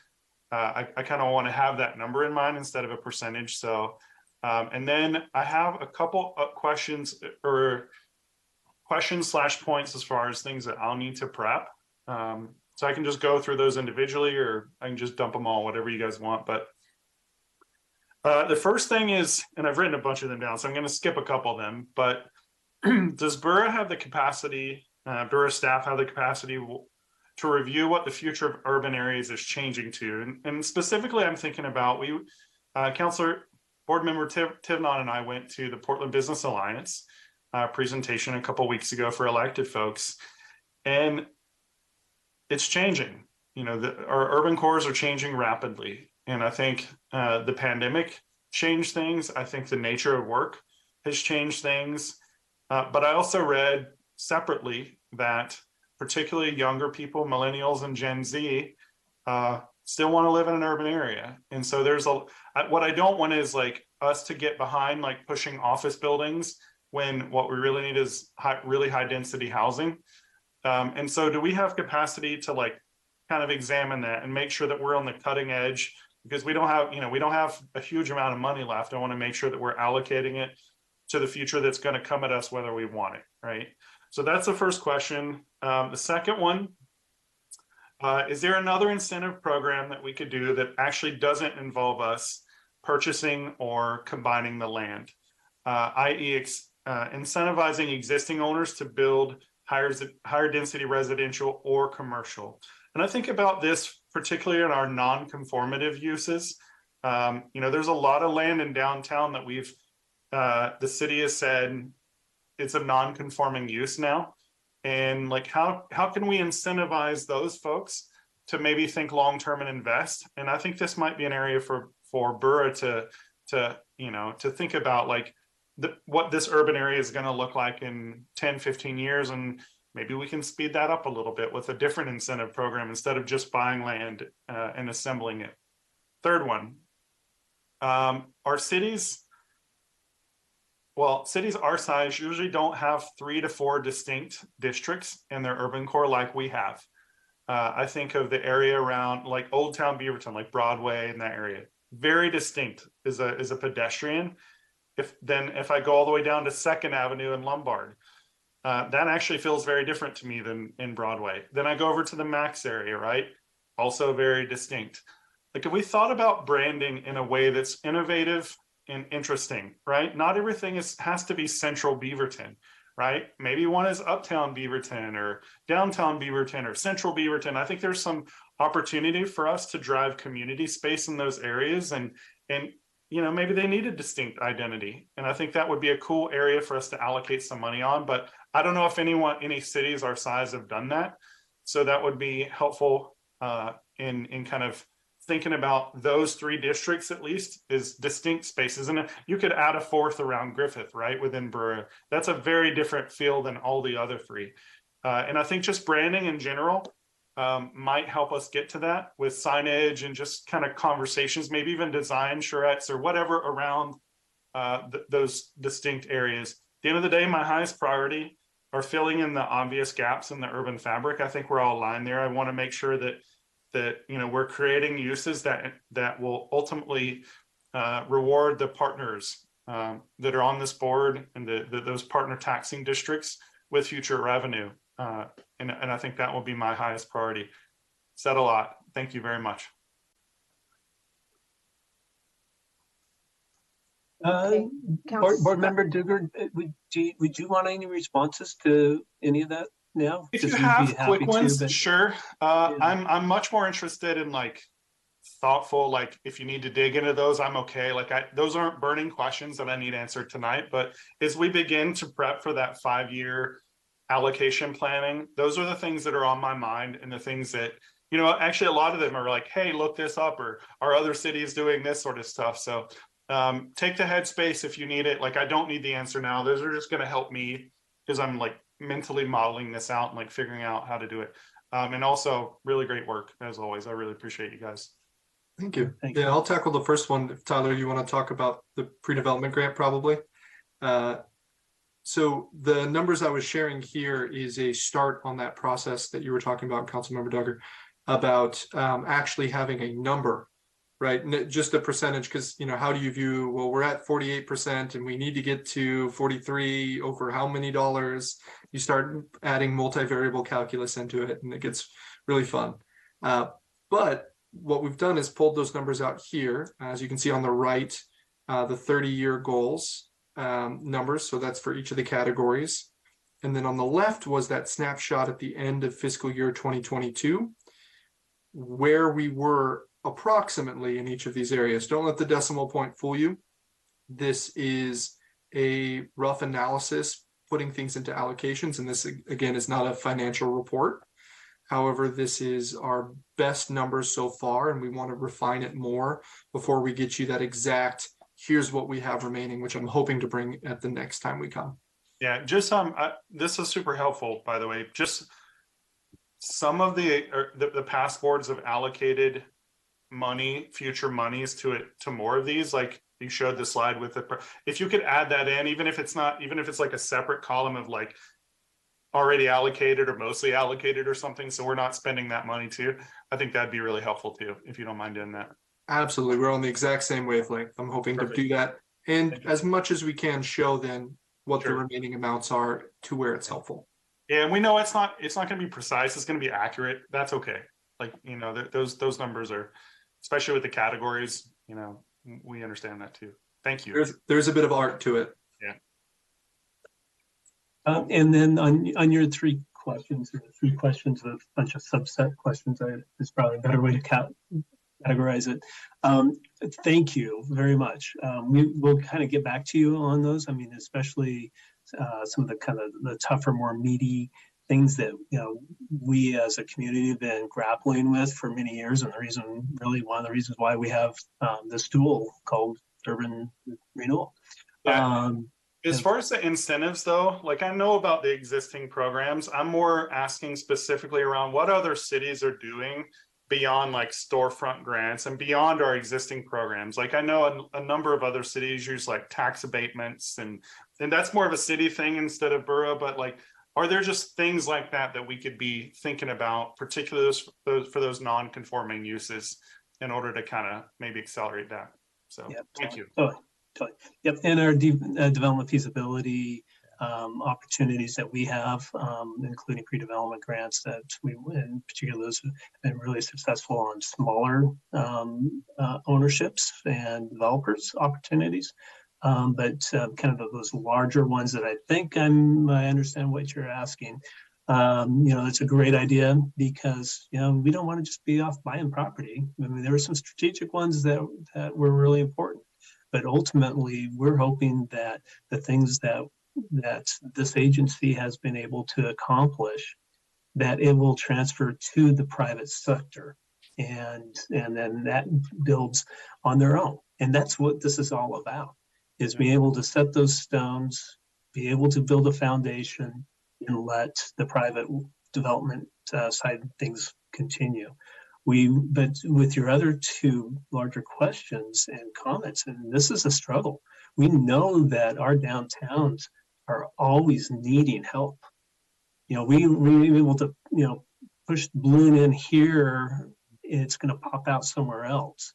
I kind of want to have that number in mind instead of a percentage. So, and then I have a couple of questions / points as far as things that I'll need to prep. So I can just go through those individually, or I can just dump them all, whatever you guys want. But the first thing is, and I've written a bunch of them down, so I'm going to skip a couple of them, but does Borough have the capacity, Borough staff have the capacity to review what the future of urban areas is changing to? And specifically, I'm thinking about, Councilor Board Member Tivnon and I went to the Portland Business Alliance presentation a couple weeks ago for elected folks, and it's changing. You know, our urban cores are changing rapidly. And I think the pandemic changed things. I think the nature of work has changed things. But I also read separately that particularly younger people, millennials and Gen Z, still want to live in an urban area. And so what I don't want is like us to get behind like pushing office buildings when what we really need is really high density housing. And so do we have capacity to like kind of examine that and make sure that we're on the cutting edge? Because we don't have a huge amount of money left. I want to make sure that we're allocating it to the future that's going to come at us whether we want it, right? So that's the first question. The second one, is there another incentive program that we could do that actually doesn't involve us purchasing or combining the land, i.e. Incentivizing existing owners to build higher density residential or commercial? And I think about this particularly in our non-conformative uses. You know, there's a lot of land in downtown that the city has said it's a non-conforming use now. And like, how can we incentivize those folks to maybe think long-term and invest? And I think this might be an area for Borough to think about, like what this urban area is going to look like in 10, 15 years. And maybe we can speed that up a little bit with a different incentive program instead of just buying land and assembling it. Third one, our cities our size usually don't have 3 to 4 distinct districts in their urban core like we have. I think of the area around like Old Town Beaverton, like Broadway in that area, very distinct as a pedestrian. If I go all the way down to 2nd Avenue in Lombard, that actually feels very different to me than in Broadway. Then I go over to the Max area, right? Also very distinct. Like if we thought about branding in a way that's innovative and interesting, right? Not everything has to be Central Beaverton, right? Maybe one is Uptown Beaverton or Downtown Beaverton or Central Beaverton. I think there's some opportunity for us to drive community space in those areas, and you know, maybe they need a distinct identity. And I think that would be a cool area for us to allocate some money on, but I don't know if any cities our size have done that. So that would be helpful in kind of thinking about those 3 districts at least as distinct spaces. And you could add a 4th around Griffith, right, within Borough. That's a very different feel than all the other 3. And I think just branding in general might help us get to that with signage and just kind of conversations, maybe even design charrettes or whatever around those distinct areas. At the end of the day, my highest priority are filling in the obvious gaps in the urban fabric. I think we're all aligned there. I want to make sure that you know, we're creating uses that will ultimately reward the partners that are on this board and those partner taxing districts with future revenue. And I think that will be my highest priority. Said a lot. Thank you very much. Board Member Duggar, would you want any responses to any of that now? If you have quick ones, sure. I'm much more interested in like thoughtful, like if you need to dig into those, I'm okay. Like those aren't burning questions that I need answered tonight, but as we begin to prep for that 5-year allocation planning, those are the things that are on my mind, and the things that, you know, actually a lot of them are like, hey, look this up, or are other cities doing this sort of stuff? So take the headspace if you need it. Like I don't need the answer now. Those are just going to help me because I'm like mentally modeling this out and like figuring out how to do it. And also really great work as always. I really appreciate you guys. Thank you. Thank Yeah, I'll tackle the first one. If Tyler, you want to talk about the pre-development grant, probably. So the numbers I was sharing here is a start on that process that you were talking about, Councilmember Duggar, about actually having a number, right? Just a percentage, because, you know, how do you view, well, we're at 48% and we need to get to 43 over how many dollars? You start adding multivariable calculus into it and it gets really fun. But what we've done is pulled those numbers out here. As you can see on the right, the 30-year goals numbers. So that's for each of the categories. And then on the left was that snapshot at the end of fiscal year 2022, where we were approximately in each of these areas. Don't let the decimal point fool you. This is a rough analysis, putting things into allocations. And this, again, is not a financial report. However, this is our best numbers so far, and we want to refine it more before we get you that exact, here's what we have remaining, which I'm hoping to bring at the next time we come. Yeah, just this is super helpful, by the way. Just some of the past boards have allocated money, future monies to more of these. Like you showed the slide with it. If you could add that in, even if it's like a separate column of like already allocated or mostly allocated or something, so we're not spending that money too. I think that'd be really helpful too, if you don't mind doing that. Absolutely. We're on the exact same wavelength. I'm hoping to do that. And as much as we can show then what the remaining amounts are to where it's helpful. Yeah, and we know it's not going to be precise. It's going to be accurate. That's okay. Like, you know, those numbers are, especially with the categories, you know, we understand that too. Thank you. There's a bit of art to it. Yeah. And then on your three questions, a bunch of subset questions, is probably a better way to categorize it. Thank you very much. We will kind of get back to you on those. I mean, especially some of the kind of the tougher, more meaty things that, you know, we as a community have been grappling with for many years, and one of the reasons why we have this tool called urban renewal. Yeah. As far as the incentives though, like I know about the existing programs, I'm more asking specifically around what other cities are doing beyond like storefront grants and beyond our existing programs. Like I know a number of other cities use like tax abatements and that's more of a city thing instead of borough, but like, are there just things like that we could be thinking about, particularly for those non-conforming uses in order to kind of maybe accelerate that? So thank you. Totally. Yep. And our development feasibility opportunities that we have, including pre-development grants that we, in particular, those have been really successful on smaller ownerships and developers opportunities. But kind of those larger ones that I think I understand what you're asking. You know, it's a great idea because, you know, we don't want to just be off buying property. I mean, there were some strategic ones that were really important. But ultimately, we're hoping that the things that this agency has been able to accomplish, that it will transfer to the private sector, and then that builds on their own. And that's what this is all about: is being able to set those stones, be able to build a foundation, and let the private development side of things continue. But with your other two larger questions and comments, and this is a struggle. We know that our downtowns are always needing help. You know, we're able to, you know, push the balloon in here, it's going to pop out somewhere else.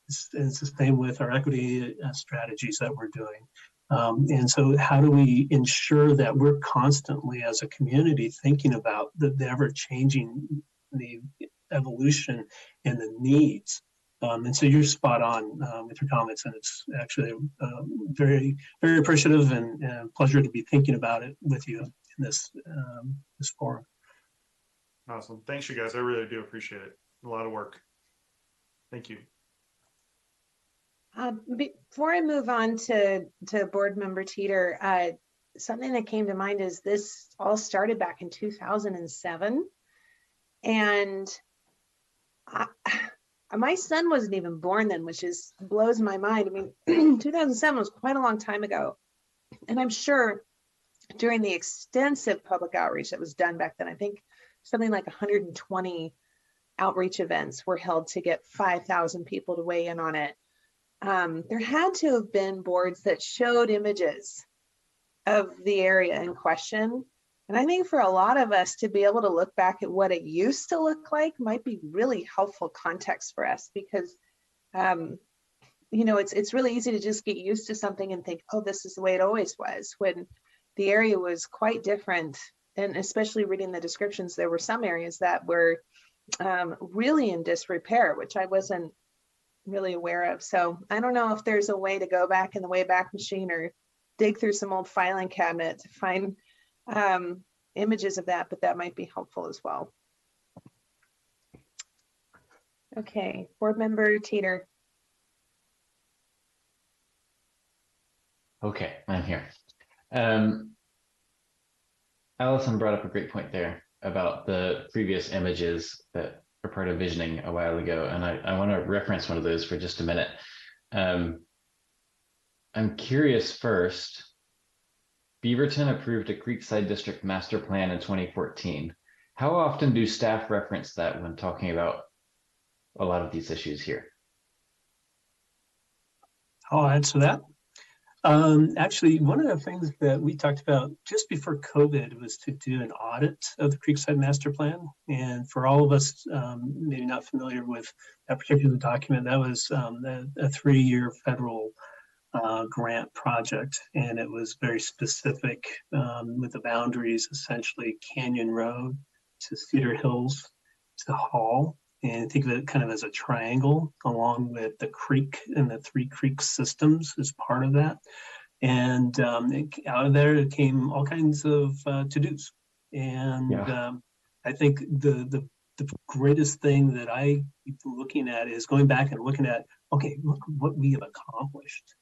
It's the same with our equity strategies that we're doing. And so how do we ensure that we're constantly as a community thinking about the ever-changing, the evolution and the needs? And so you're spot on with your comments, and it's actually very, very appreciative and a pleasure to be thinking about it with you in this forum. Awesome. Thanks, you guys. I really do appreciate it. A lot of work. Thank you. Before I move on to Board Member Teeter, something that came to mind is this all started back in 2007. And my son wasn't even born then, which blows my mind. I mean, 2007 was quite a long time ago. And I'm sure during the extensive public outreach that was done back then, I think something like 120 outreach events were held to get 5,000 people to weigh in on it. There had to have been boards that showed images of the area in question. And I think for a lot of us to be able to look back at what it used to look like might be really helpful context for us, because you know, it's really easy to just get used to something and think, oh, this is the way it always was, when the area was quite different. And especially reading the descriptions, there were some areas that were really in disrepair, which I wasn't really aware of. So I don't know if there's a way to go back in the Wayback Machine or dig through some old filing cabinet to find images of that, but that might be helpful as well. Okay, Board Member Teeter. Okay, I'm here. Allison brought up a great point there about the previous images that were part of visioning a while ago, and I want to reference one of those for just a minute. I'm curious first, Beaverton approved a Creekside District Master Plan in 2014. How often do staff reference that when talking about a lot of these issues here? I'll answer that. Actually, one of the things that we talked about just before COVID was to do an audit of the Creekside Master Plan. And for all of us maybe not familiar with that particular document, that was a 3-year federal grant project. And it was very specific with the boundaries, essentially Canyon Road to Cedar Hills to Hall. And think of it kind of as a triangle along with the creek and the 3 creek systems as part of that. And out of there, it came all kinds of to-dos. And I think the greatest thing that I keep looking at is going back and looking at, okay, look what we have accomplished.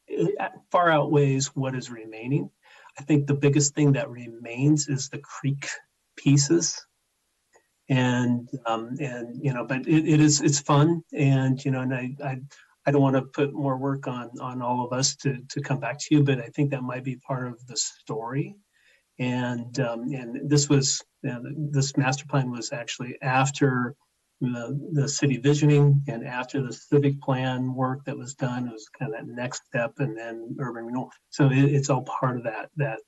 It far outweighs what is remaining. I think the biggest thing that remains is the creek pieces. And you know, but it's fun, and you know, and I don't want to put more work on all of us to come back to you, but I think that might be part of the story. And this was this master plan was actually after the city visioning and after the civic plan work that was done. It was kind of that next step, and then urban renewal. So it's all part of that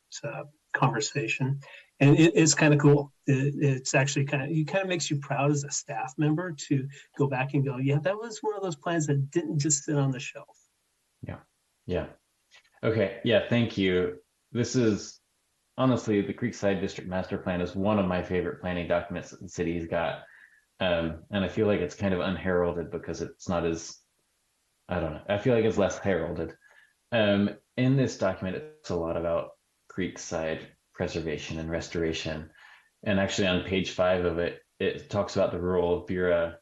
conversation. And it's kind of cool. It's actually kind of makes you proud as a staff member to go back and go, yeah, that was one of those plans that didn't just sit on the shelf. Yeah. Okay. Yeah. Thank you. This is honestly, the Creekside District Master Plan is one of my favorite planning documents that the city's got. And I feel like it's kind of unheralded because it's not as, I don't know, I feel like it's less heralded. In this document, it's a lot about Creekside preservation and restoration. And actually on page 5 of it, it talks about the role of BURA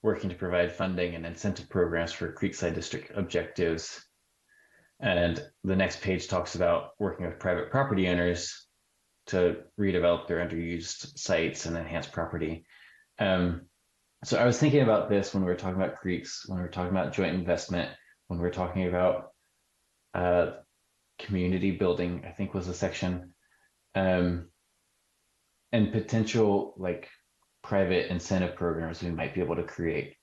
working to provide funding and incentive programs for Creekside District objectives. And the next page talks about working with private property owners to redevelop their underused sites and enhance property. So I was thinking about this when we were talking about creeks, when we were talking about joint investment, when we were talking about community building, I think was a section, and potential like private incentive programs we might be able to create.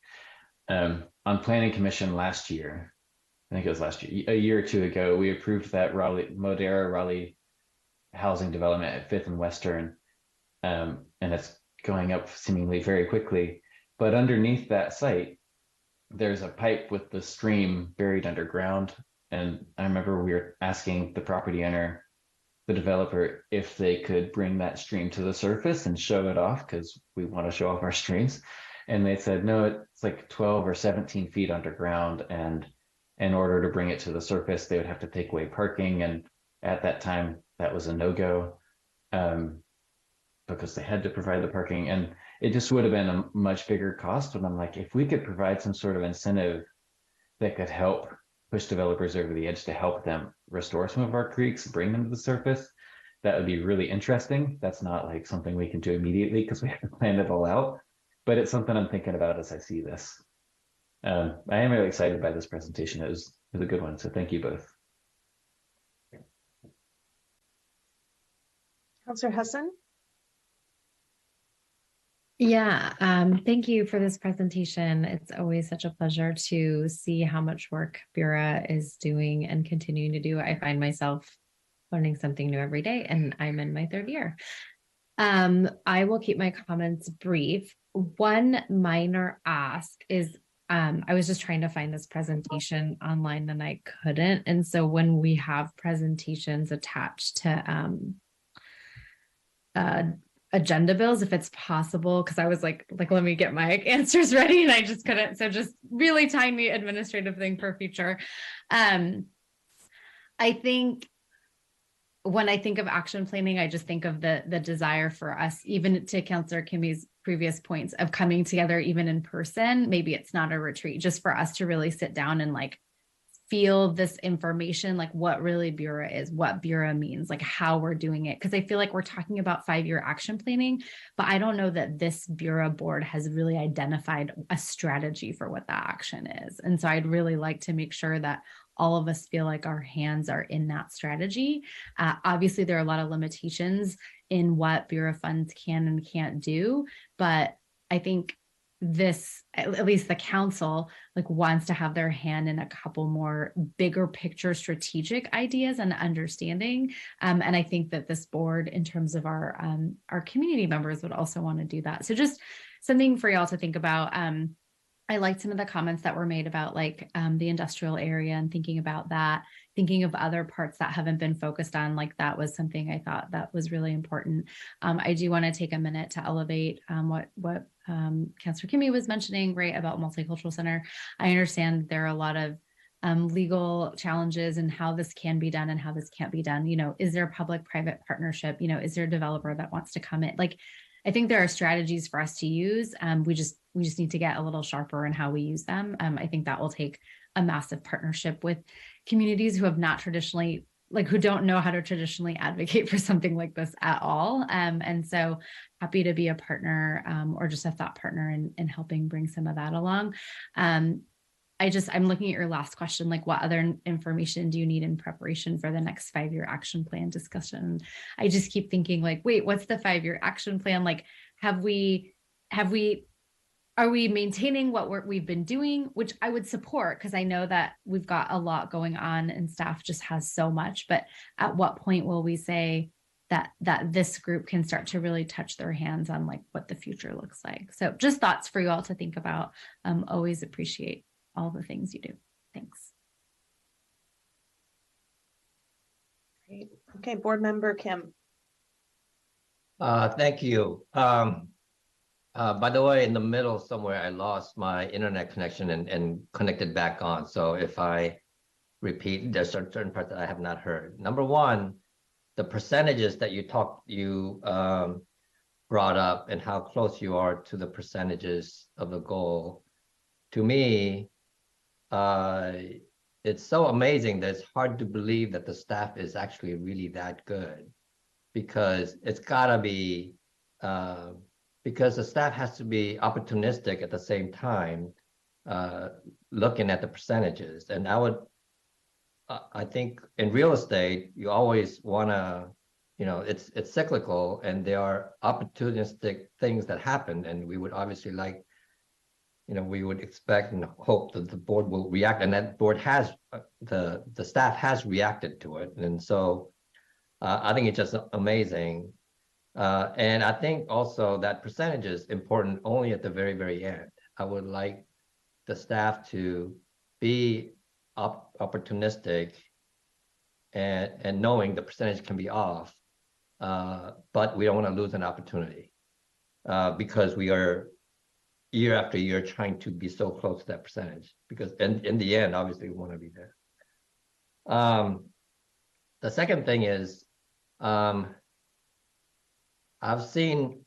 On Planning Commission last year, I think it was last year, a year or two ago, we approved that Raleigh housing development at 5th and Western, and it's going up seemingly very quickly. But underneath that site, there's a pipe with the stream buried underground. And I remember we were asking the property owner, the developer, if they could bring that stream to the surface and show it off because we want to show off our streams. And they said, no, it's like 12 or 17 feet underground. And in order to bring it to the surface, they would have to take away parking. And at that time, that was a no-go because they had to provide the parking. And it just would have been a much bigger cost. But I'm like, if we could provide some sort of incentive that could help push developers over the edge to help them restore some of our creeks, bring them to the surface, that would be really interesting. That's not like something we can do immediately because we haven't planned it all out, but it's something I'm thinking about as I see this. I am really excited by this presentation. It was a good one, so thank you both. Councillor Husson? Yeah, thank you for this presentation. It's always such a pleasure to see how much work Bureau is doing and continuing to do. I find myself learning something new every day, and I'm in my third year. I will keep my comments brief. One minor ask is I was just trying to find this presentation online and I couldn't. And so when we have presentations attached to uh, agenda bills, if it's possible, because I was like, let me get my answers ready and I just couldn't. So just really tiny administrative thing for future. I think when I think of action planning, I just think of the desire for us, even to Councillor Kimmy's previous points of coming together, even in person. Maybe it's not a retreat, just for us to really sit down and like feel this information, like what really Bureau is, what Bureau means, like how we're doing it. Because I feel like we're talking about 5-year action planning, but I don't know that this Bureau board has really identified a strategy for what that action is. And so I'd really like to make sure that all of us feel like our hands are in that strategy. Obviously, there are a lot of limitations in what Bureau funds can and can't do, but I think this, at least the council, like wants to have their hand in a couple more bigger picture strategic ideas and understanding. And I think that this board, in terms of our community members, would also want to do that. So just something for y'all to think about. I liked some of the comments that were made about like the industrial area and thinking about that, thinking of other parts that haven't been focused on. Like that was something I thought that was really important. I do want to take a minute to elevate what Councillor Kimmy was mentioning, right, about Multicultural Center. I understand there are a lot of legal challenges and how this can be done and how this can't be done. You know, is there a public-private partnership? You know, is there a developer that wants to come in? Like, I think there are strategies for us to use. We just need to get a little sharper in how we use them. I think that will take a massive partnership with communities who have not traditionally, like who don't know how to traditionally advocate for something like this at all. And so happy to be a partner or just a thought partner in helping bring some of that along. I'm looking at your last question, like what other information do you need in preparation for the next 5-year action plan discussion? I just keep thinking like, wait, what's the 5-year action plan? Like, are we maintaining what we've been doing, which I would support because I know that we've got a lot going on and staff just has so much, but at what point will we say that this group can start to really touch their hands on like what the future looks like? So just thoughts for you all to think about. Always appreciate all the things you do. Thanks. Great. Okay, Board Member Kim. Thank you. By the way, in the middle somewhere, I lost my internet connection and connected back on. So if I repeat, there's certain parts that I have not heard. Number one, the percentages that you brought up and how close you are to the percentages of the goal. To me, it's so amazing that it's hard to believe that the staff is actually really that good, because it's gotta be, because the staff has to be opportunistic at the same time, looking at the percentages. And I think in real estate, you always wanna, you know, it's cyclical and there are opportunistic things that happen, and we would obviously like, you know, we would expect and hope that the board will react, and that board has, the staff has reacted to it. And so I think it's just amazing. And I think also that percentage is important only at the very, very end. I would like the staff to be opportunistic and knowing the percentage can be off, but we don't want to lose an opportunity because we are year after year trying to be so close to that percentage, because in the end, obviously we want to be there. The second thing is, I've seen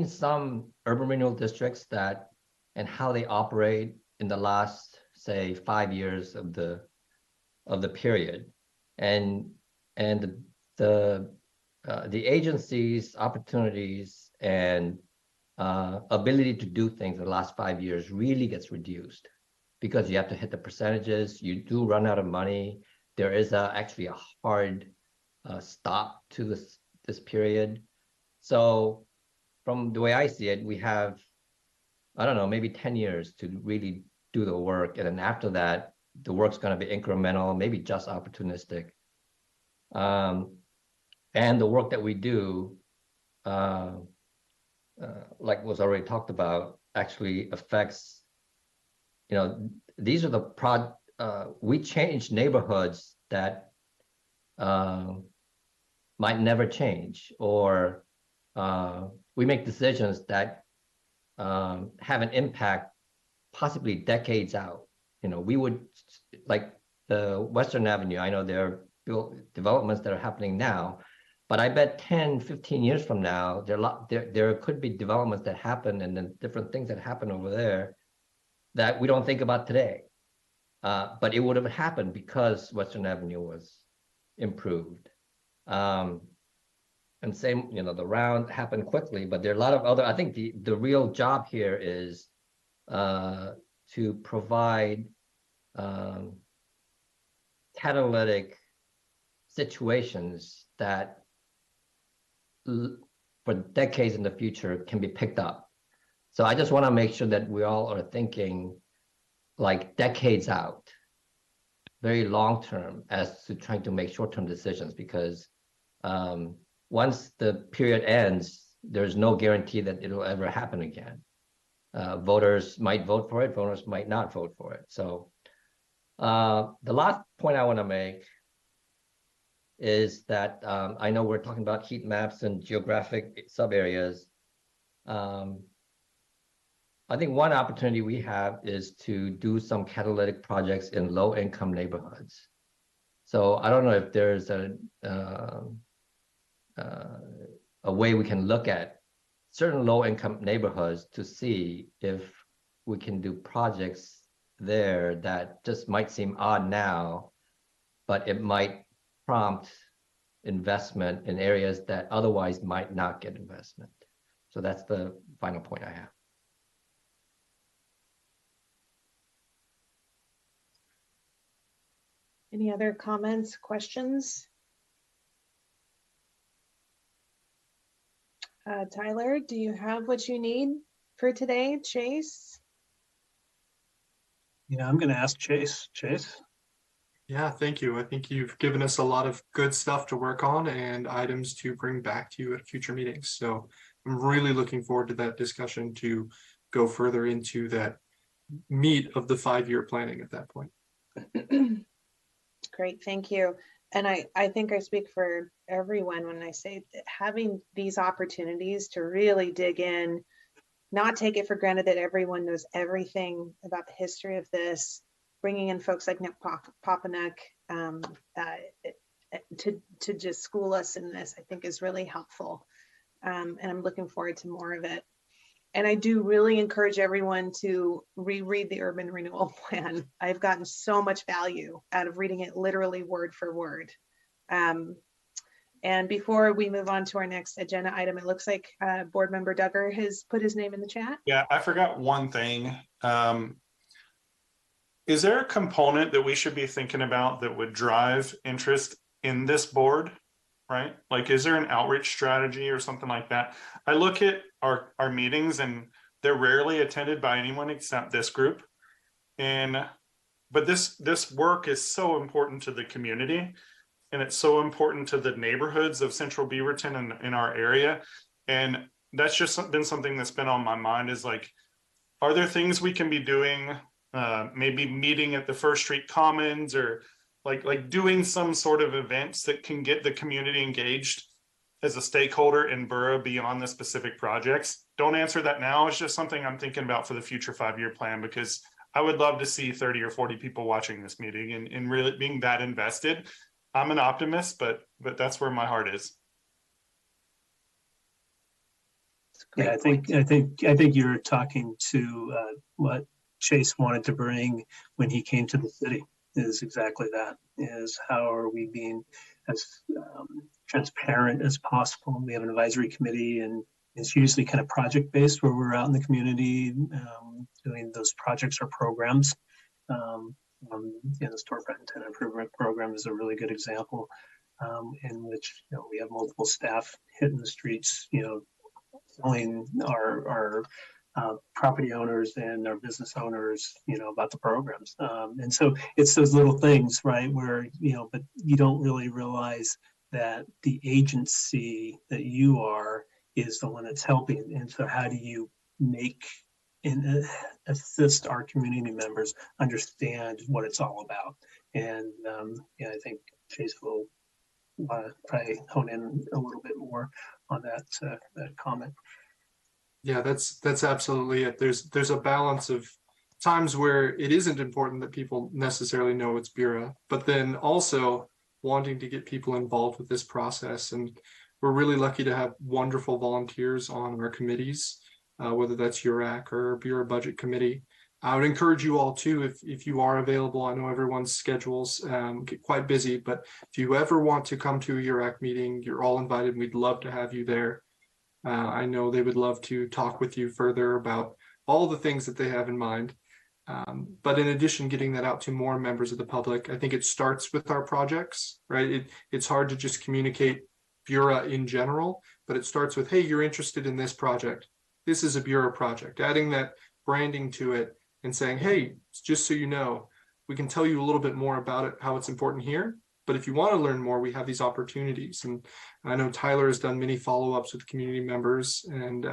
some urban renewal districts that and how they operate in the last, say, 5 years of the period, and the agency's opportunities and ability to do things in the last 5 years really gets reduced because you have to hit the percentages. You do run out of money. There is actually a hard stop to this period. So from the way I see it, we have, I don't know, maybe 10 years to really do the work. And then after that, the work's going to be incremental, maybe just opportunistic. And the work that we do, like was already talked about, actually affects, these are the we change neighborhoods that might never change, or we make decisions that have an impact possibly decades out. We would, like the Western Avenue, I know there are developments that are happening now, but I bet 10, 15 years from now, there could be developments that happen and then different things that happen over there that we don't think about today. But it would have happened because Western Avenue was improved. And same, the round happened quickly, but there are a lot of other, I think the real job here is to provide catalytic situations that for decades in the future can be picked up. So I just want to make sure that we all are thinking like decades out, very long term, as to trying to make short-term decisions, because once the period ends, there's no guarantee that it'll ever happen again. Voters might vote for it, voters might not vote for it. So the last point I want to make is that I know we're talking about heat maps and geographic sub-areas. I think one opportunity we have is to do some catalytic projects in low-income neighborhoods. So I don't know if there's a way we can look at certain low-income neighborhoods to see if we can do projects there that just might seem odd now, but it might prompt investment in areas that otherwise might not get investment. So that's the final point I have. Any other comments, questions? Tyler, do you have what you need for today? Chase? Yeah, I'm going to ask Chase. Chase? Yeah, thank you. I think you've given us a lot of good stuff to work on and items to bring back to you at future meetings. So I'm really looking forward to that discussion to go further into that meat of the 5-year planning at that point. Great, thank you. And I think I speak for everyone when I say that having these opportunities to really dig in, not take it for granted that everyone knows everything about the history of this, bringing in folks like Nick Papanek to just school us in this, I think is really helpful. And I'm looking forward to more of it. And I do really encourage everyone to reread the Urban Renewal Plan. I've gotten so much value out of reading it literally word for word. And before we move on to our next agenda item, it looks like Board Member Duggar has put his name in the chat. Yeah, I forgot one thing. Is there a component that we should be thinking about that would drive interest in this board? Right? Like, is there an outreach strategy or something like that? I look at our meetings and they're rarely attended by anyone except this group. But this work is so important to the community, and it's so important to the neighborhoods of Central Beaverton and in our area. And that's just been something that's been on my mind, is like, are there things we can be doing? Maybe meeting at the First Street Commons, or like doing some sort of events that can get the community engaged as a stakeholder in borough beyond the specific projects. Don't answer that now. It's just something I'm thinking about for the future 5-year plan, because I would love to see 30 or 40 people watching this meeting and really being that invested. I'm an optimist, but that's where my heart is. Yeah, I think you're talking to what Chase wanted to bring when he came to the city. Is exactly that, is how are we being as transparent as possible. We have an advisory committee, and it's usually kind of project based, where we're out in the community doing those projects or programs. The storefront and tenant improvement program is a really good example. in which we have multiple staff hitting the streets, telling our property owners and our business owners, about the programs. And so it's those little things, right, where, but you don't really realize that the agency that you are is the one that's helping. And so how do you make and assist our community members understand what it's all about? And I think Chase will probably hone in a little bit more on that comment. Yeah, that's absolutely it. There's a balance of times where it isn't important that people necessarily know it's Bureau, but then also wanting to get people involved with this process. And we're really lucky to have wonderful volunteers on our committees, whether that's URAC or Bureau Budget Committee. I would encourage you all too, if you are available. I know everyone's schedules get quite busy, but if you ever want to come to a URAC meeting, you're all invited. We'd love to have you there. I know they would love to talk with you further about all the things that they have in mind. But in addition, getting that out to more members of the public, I think it starts with our projects, right? It's hard to just communicate Bureau in general, but it starts with, hey, you're interested in this project. This is a Bureau project. Adding that branding to it and saying, hey, just so you know, we can tell you a little bit more about it, how it's important here. But if you want to learn more, we have these opportunities. And I know Tyler has done many follow-ups with community members, and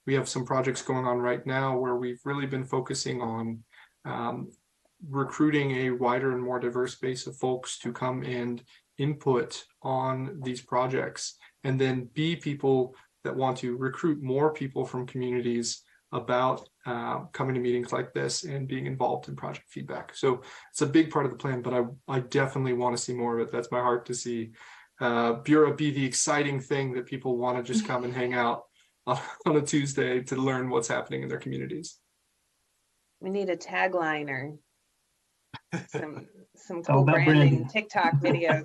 we have some projects going on right now where we've really been focusing on recruiting a wider and more diverse base of folks to come and input on these projects, and then be people that want to recruit more people from communities about coming to meetings like this and being involved in project feedback. So it's a big part of the plan, but I definitely want to see more of it. That's my heart, to see Bureau be the exciting thing that people want to just come and hang out on a Tuesday to learn what's happening in their communities. We need a tagline or some all cool about branding, branding. TikTok videos.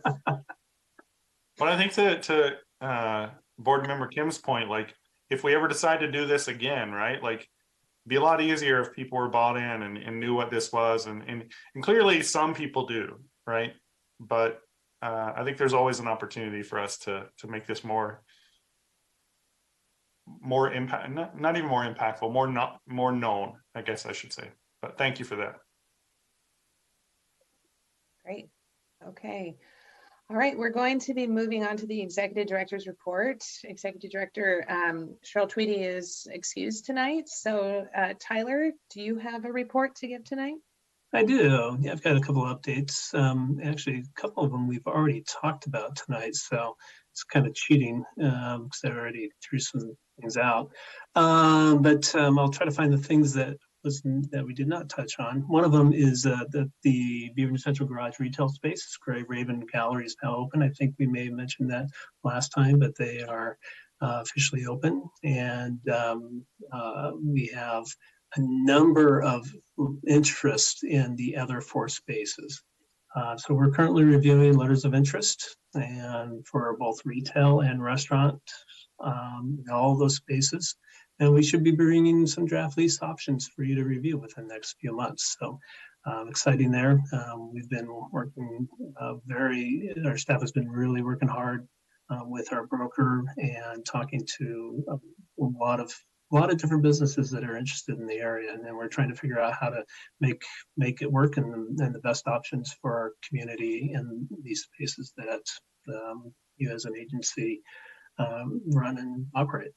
But I think to board member Kim's point, like if we ever decide to do this again, right, like be a lot easier if people were bought in and knew what this was, and clearly some people do, right? But I think there's always an opportunity for us to make this more impact, not even more impactful, more known, I guess I should say. But thank you for that. Great. Okay. All right, we're going to be moving on to the Executive Director's report. Executive Director Cheryl Tweedy is excused tonight. So Tyler, do you have a report to give tonight? I do. Yeah, I've got a couple of updates. Actually, a couple of them we've already talked about tonight, so it's kind of cheating because I already threw some things out. But I'll try to find the things that we did not touch on. One of them is that the Beaverton Central Garage retail space, Gray Raven Gallery, is now open. I think we may have mentioned that last time, but they are officially open, and we have a number of interest in the other 4 spaces. So we're currently reviewing letters of interest and for both retail and restaurant, all those spaces. And we should be bringing some draft lease options for you to review within the next few months. So exciting there. We've been working our staff has been really working hard with our broker and talking to a lot of different businesses that are interested in the area. And then we're trying to figure out how to make it work and the best options for our community in these spaces that you as an agency run and operate.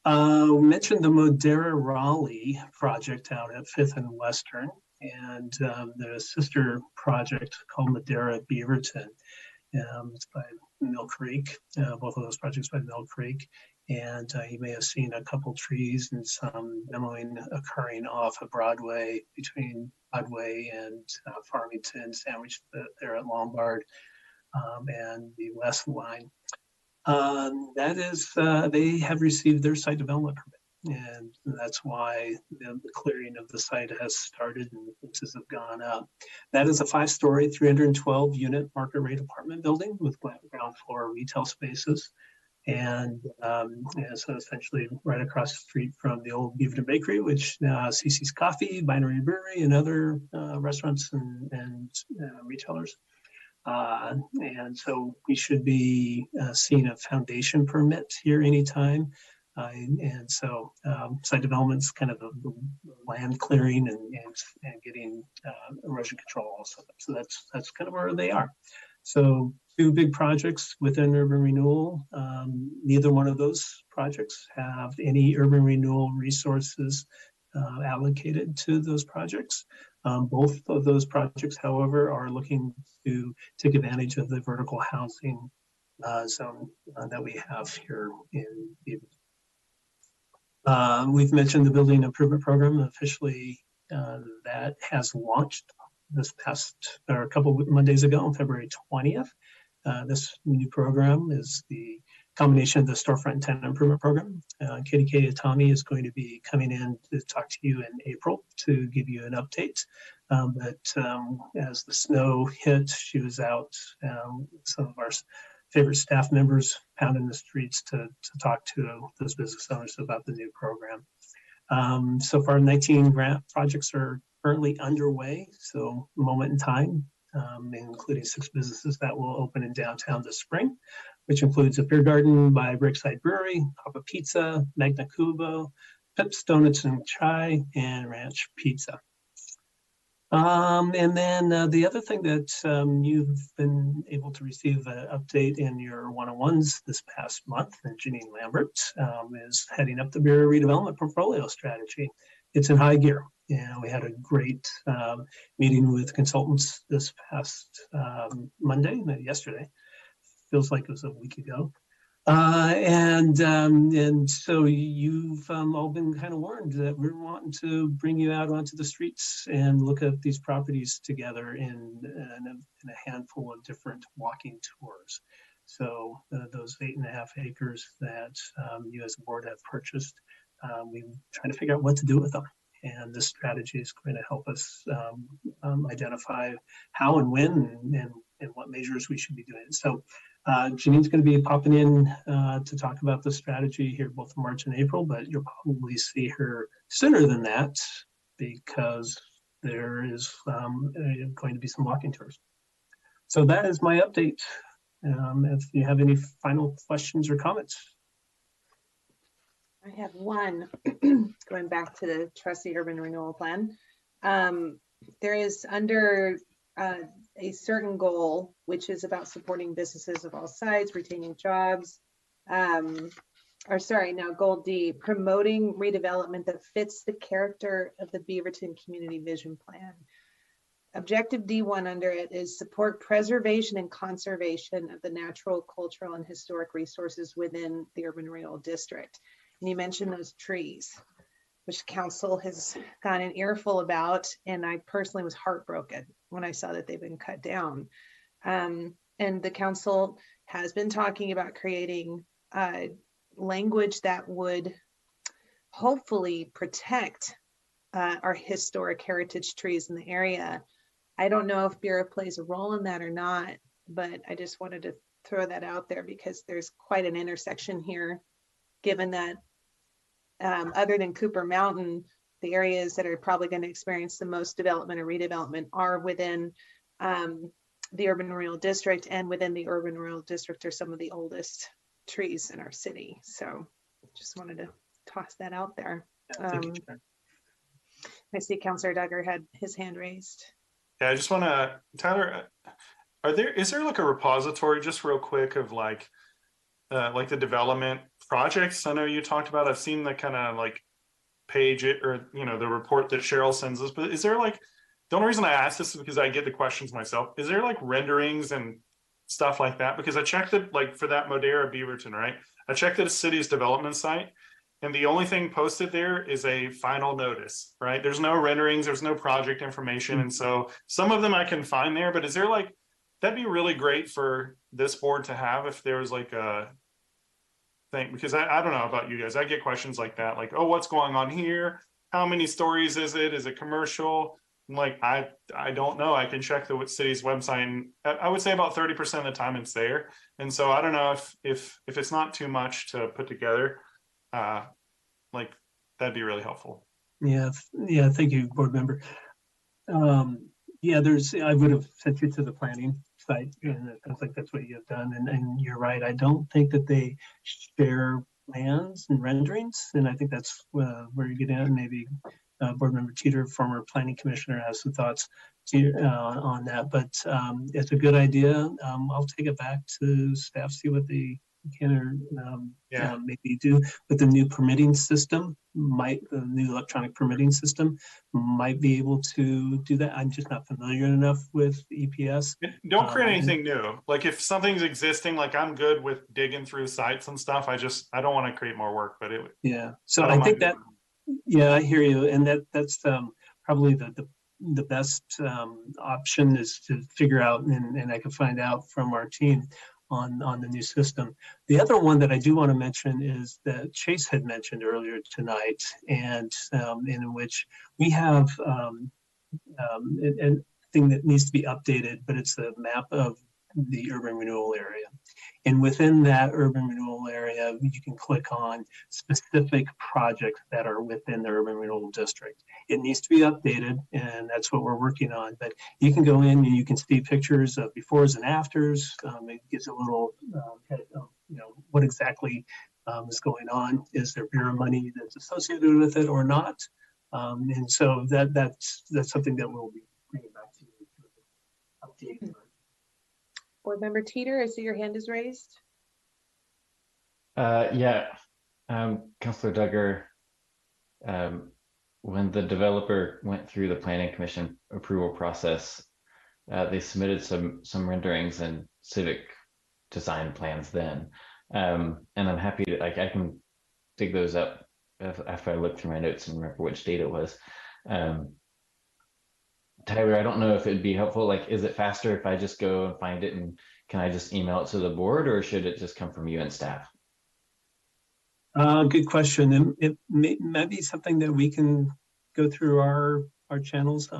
We mentioned the Modera Raleigh project out at 5th and Western, and the sister project called Modera Beaverton. It's by Mill Creek, both of those projects by Mill Creek. And you may have seen a couple trees and some demoing occurring off of Broadway, between Broadway and Farmington, sandwiched there at Lombard and the West Line. That is, they have received their site development permit, and that's why the clearing of the site has started and the fences have gone up. That is a 5-story, 312-unit market rate apartment building with ground floor retail spaces. And so essentially right across the street from the old Beaverton Bakery, which now has CC's Coffee, Binary Brewery, and other restaurants and retailers. And so we should be seeing a foundation permit here anytime. And so site development's kind of the land clearing and getting erosion control also. So that's kind of where they are. So two big projects within urban renewal. Neither one of those projects have any urban renewal resources allocated to those projects. Both of those projects, however, are looking to take advantage of the vertical housing zone that we have here in Beaverton. We've mentioned the building improvement program officially that has launched this past or a couple of Mondays ago on February 20th. This new program is the combination of the storefront and tenant improvement program. Katie Atami is going to be coming in to talk to you in April to give you an update. As the snow hit, she was out, some of our favorite staff members pounding the streets to talk to those business owners about the new program. So far, 19 grant projects are currently underway, so moment in time, including 6 businesses that will open in downtown this spring, which includes a beer garden by Brickside Brewery, Papa Pizza, Magna Cubo, Pips Donuts and Chai, and Ranch Pizza. And then the other thing that you've been able to receive an update in your one-on-ones this past month, and Janine Lambert is heading up the Bureau Redevelopment Portfolio Strategy. It's in high gear. We had a great meeting with consultants this past yesterday. Feels like it was a week ago. And so you've all been kind of warned that we're wanting to bring you out onto the streets and look at these properties together in a handful of different walking tours. So those 8.5 acres that you as a board have purchased, we're trying to figure out what to do with them. And this strategy is going to help us identify how and when and what measures we should be doing. So Janine's going to be popping in to talk about the strategy here both in March and April, but you'll probably see her sooner than that because there is going to be some walking tours. So that is my update. If you have any final questions or comments. I have one going back to the trustee urban renewal plan. There is under a certain goal, which is about supporting businesses of all sides, retaining jobs, goal D, promoting redevelopment that fits the character of the Beaverton Community Vision Plan. Objective D1 under it is support preservation and conservation of the natural, cultural, and historic resources within the urban renewal district. And you mentioned those trees, which council has got an earful about, and I personally was heartbroken when I saw that they've been cut down. And the council has been talking about creating language that would hopefully protect our historic heritage trees in the area. I don't know if Bureau plays a role in that or not, but I just wanted to throw that out there because there's quite an intersection here, given that other than Cooper Mountain, the areas that are probably going to experience the most development or redevelopment are within the urban renewal district, and within the urban renewal district are some of the oldest trees in our city. So just wanted to toss that out there. I see Councilor Duggar had his hand raised. Yeah, I just want to, Tyler, is there like a repository just real quick of like the development projects I know you talked about? I've seen the kind of like page it or the report that Cheryl sends us, but is there like, the only reason I ask this is because I get the questions myself. Is there like renderings and stuff like that? Because I checked it like for that Modera Beaverton, right? I checked the city's development site, and the only thing posted there is a final notice, right? There's no renderings, there's no project information. And so some of them I can find there, but is there like, that'd be really great for this board to have if there was like a thing, because I don't know about you guys. I get questions like that, like, oh, what's going on here? How many stories is it? Is it commercial? I'm like, I don't know. I can check the city's website, and I would say about 30% of the time it's there. And so I don't know if it's not too much to put together, like that'd be really helpful. Yeah. Thank you, board member. I would have sent you to the planning site, and it sounds like that's what you have done. And you're right. I don't think that they share plans and renderings, and I think that's where you get in. Maybe Board Member Teeter, former Planning Commissioner, has some thoughts on that. But it's a good idea. I'll take it back to staff, see what they can or maybe do with the new permitting system. The new electronic permitting system might be able to do that. I'm just not familiar enough with EPS. Don't create anything new. Like if something's existing, like I'm good with digging through sites and stuff. I don't want to create more work, but it. Yeah. So I think that, yeah, I hear you. And that's probably the best option is to figure out, and I can find out from our team on the new system. The other one that I do want to mention is that Chase had mentioned earlier tonight, and in which we have a thing that needs to be updated, but it's a map of the urban renewal area. And within that urban renewal area, you can click on specific projects that are within the urban renewal district. It needs to be updated, and that's what we're working on. But you can go in and you can see pictures of befores and afters. It gives a little, what exactly is going on. Is there bureau money that's associated with it or not? And so that's something that we'll be bringing back to you. Updating. Board Member Teeter, I see your hand is raised. Yeah, Councilor Duggar, when the developer went through the Planning Commission approval process, they submitted some renderings and civic design plans then, and I'm happy to I can dig those up after I look through my notes and remember which date it was. Tyler, I don't know if it'd be helpful. Like, is it faster if I just go and find it, and can I just email it to the board, or should it just come from you and staff? Good question. It may be something that we can go through our channels.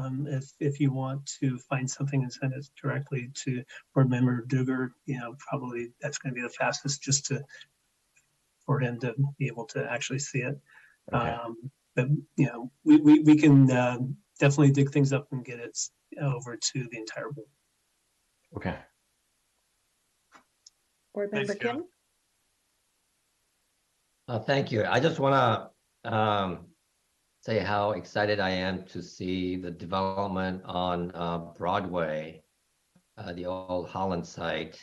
If you want to find something and send it directly to Board Member Duggar, probably that's going to be the fastest, just for him to be able to actually see it. Okay. But we can definitely dig things up and get it over to the entire board. Okay. Board Member Kim? Thank you. I just want to say how excited I am to see the development on Broadway, the old Holland site.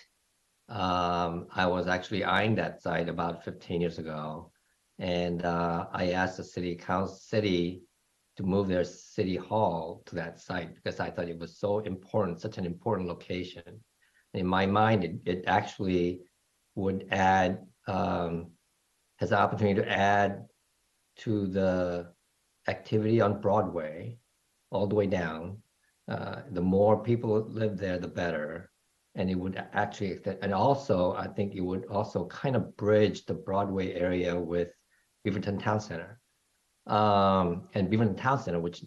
I was actually eyeing that site about 15 years ago, and I asked the city to move their city hall to that site because I thought it was so important, such an important location. In my mind, it actually would add, has the opportunity to add to the activity on Broadway all the way down. The more people live there, the better. And it would actually, and also, I think it would also kind of bridge the Broadway area with Beaverton Town Center. And Beaverton Town Center, which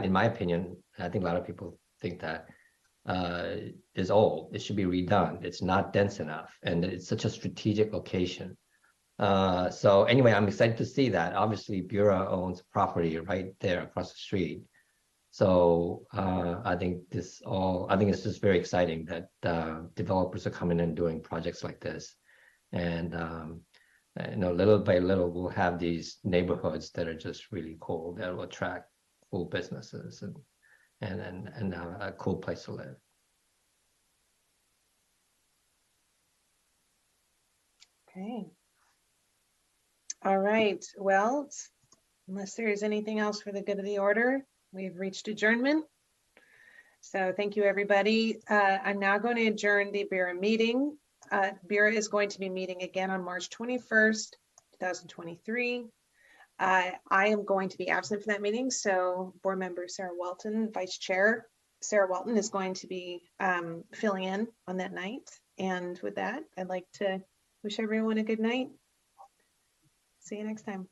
in my opinion, I think a lot of people think that is old. It should be redone. It's not dense enough, and it's such a strategic location. So anyway, I'm excited to see that. Obviously, Bureau owns property right there across the street. So I think it's just very exciting that developers are coming in and doing projects like this, and little by little, we'll have these neighborhoods that are just really cool, that will attract cool businesses and a cool place to live. Okay. All right. Well, unless there is anything else for the good of the order, we've reached adjournment. So thank you, everybody. I'm now going to adjourn the Bureau meeting. Bureau is going to be meeting again on March 21st, 2023. I am going to be absent for that meeting. So Board Member Sarah Walton, Vice Chair Sarah Walton, is going to be filling in on that night. And with that, I'd like to wish everyone a good night. See you next time.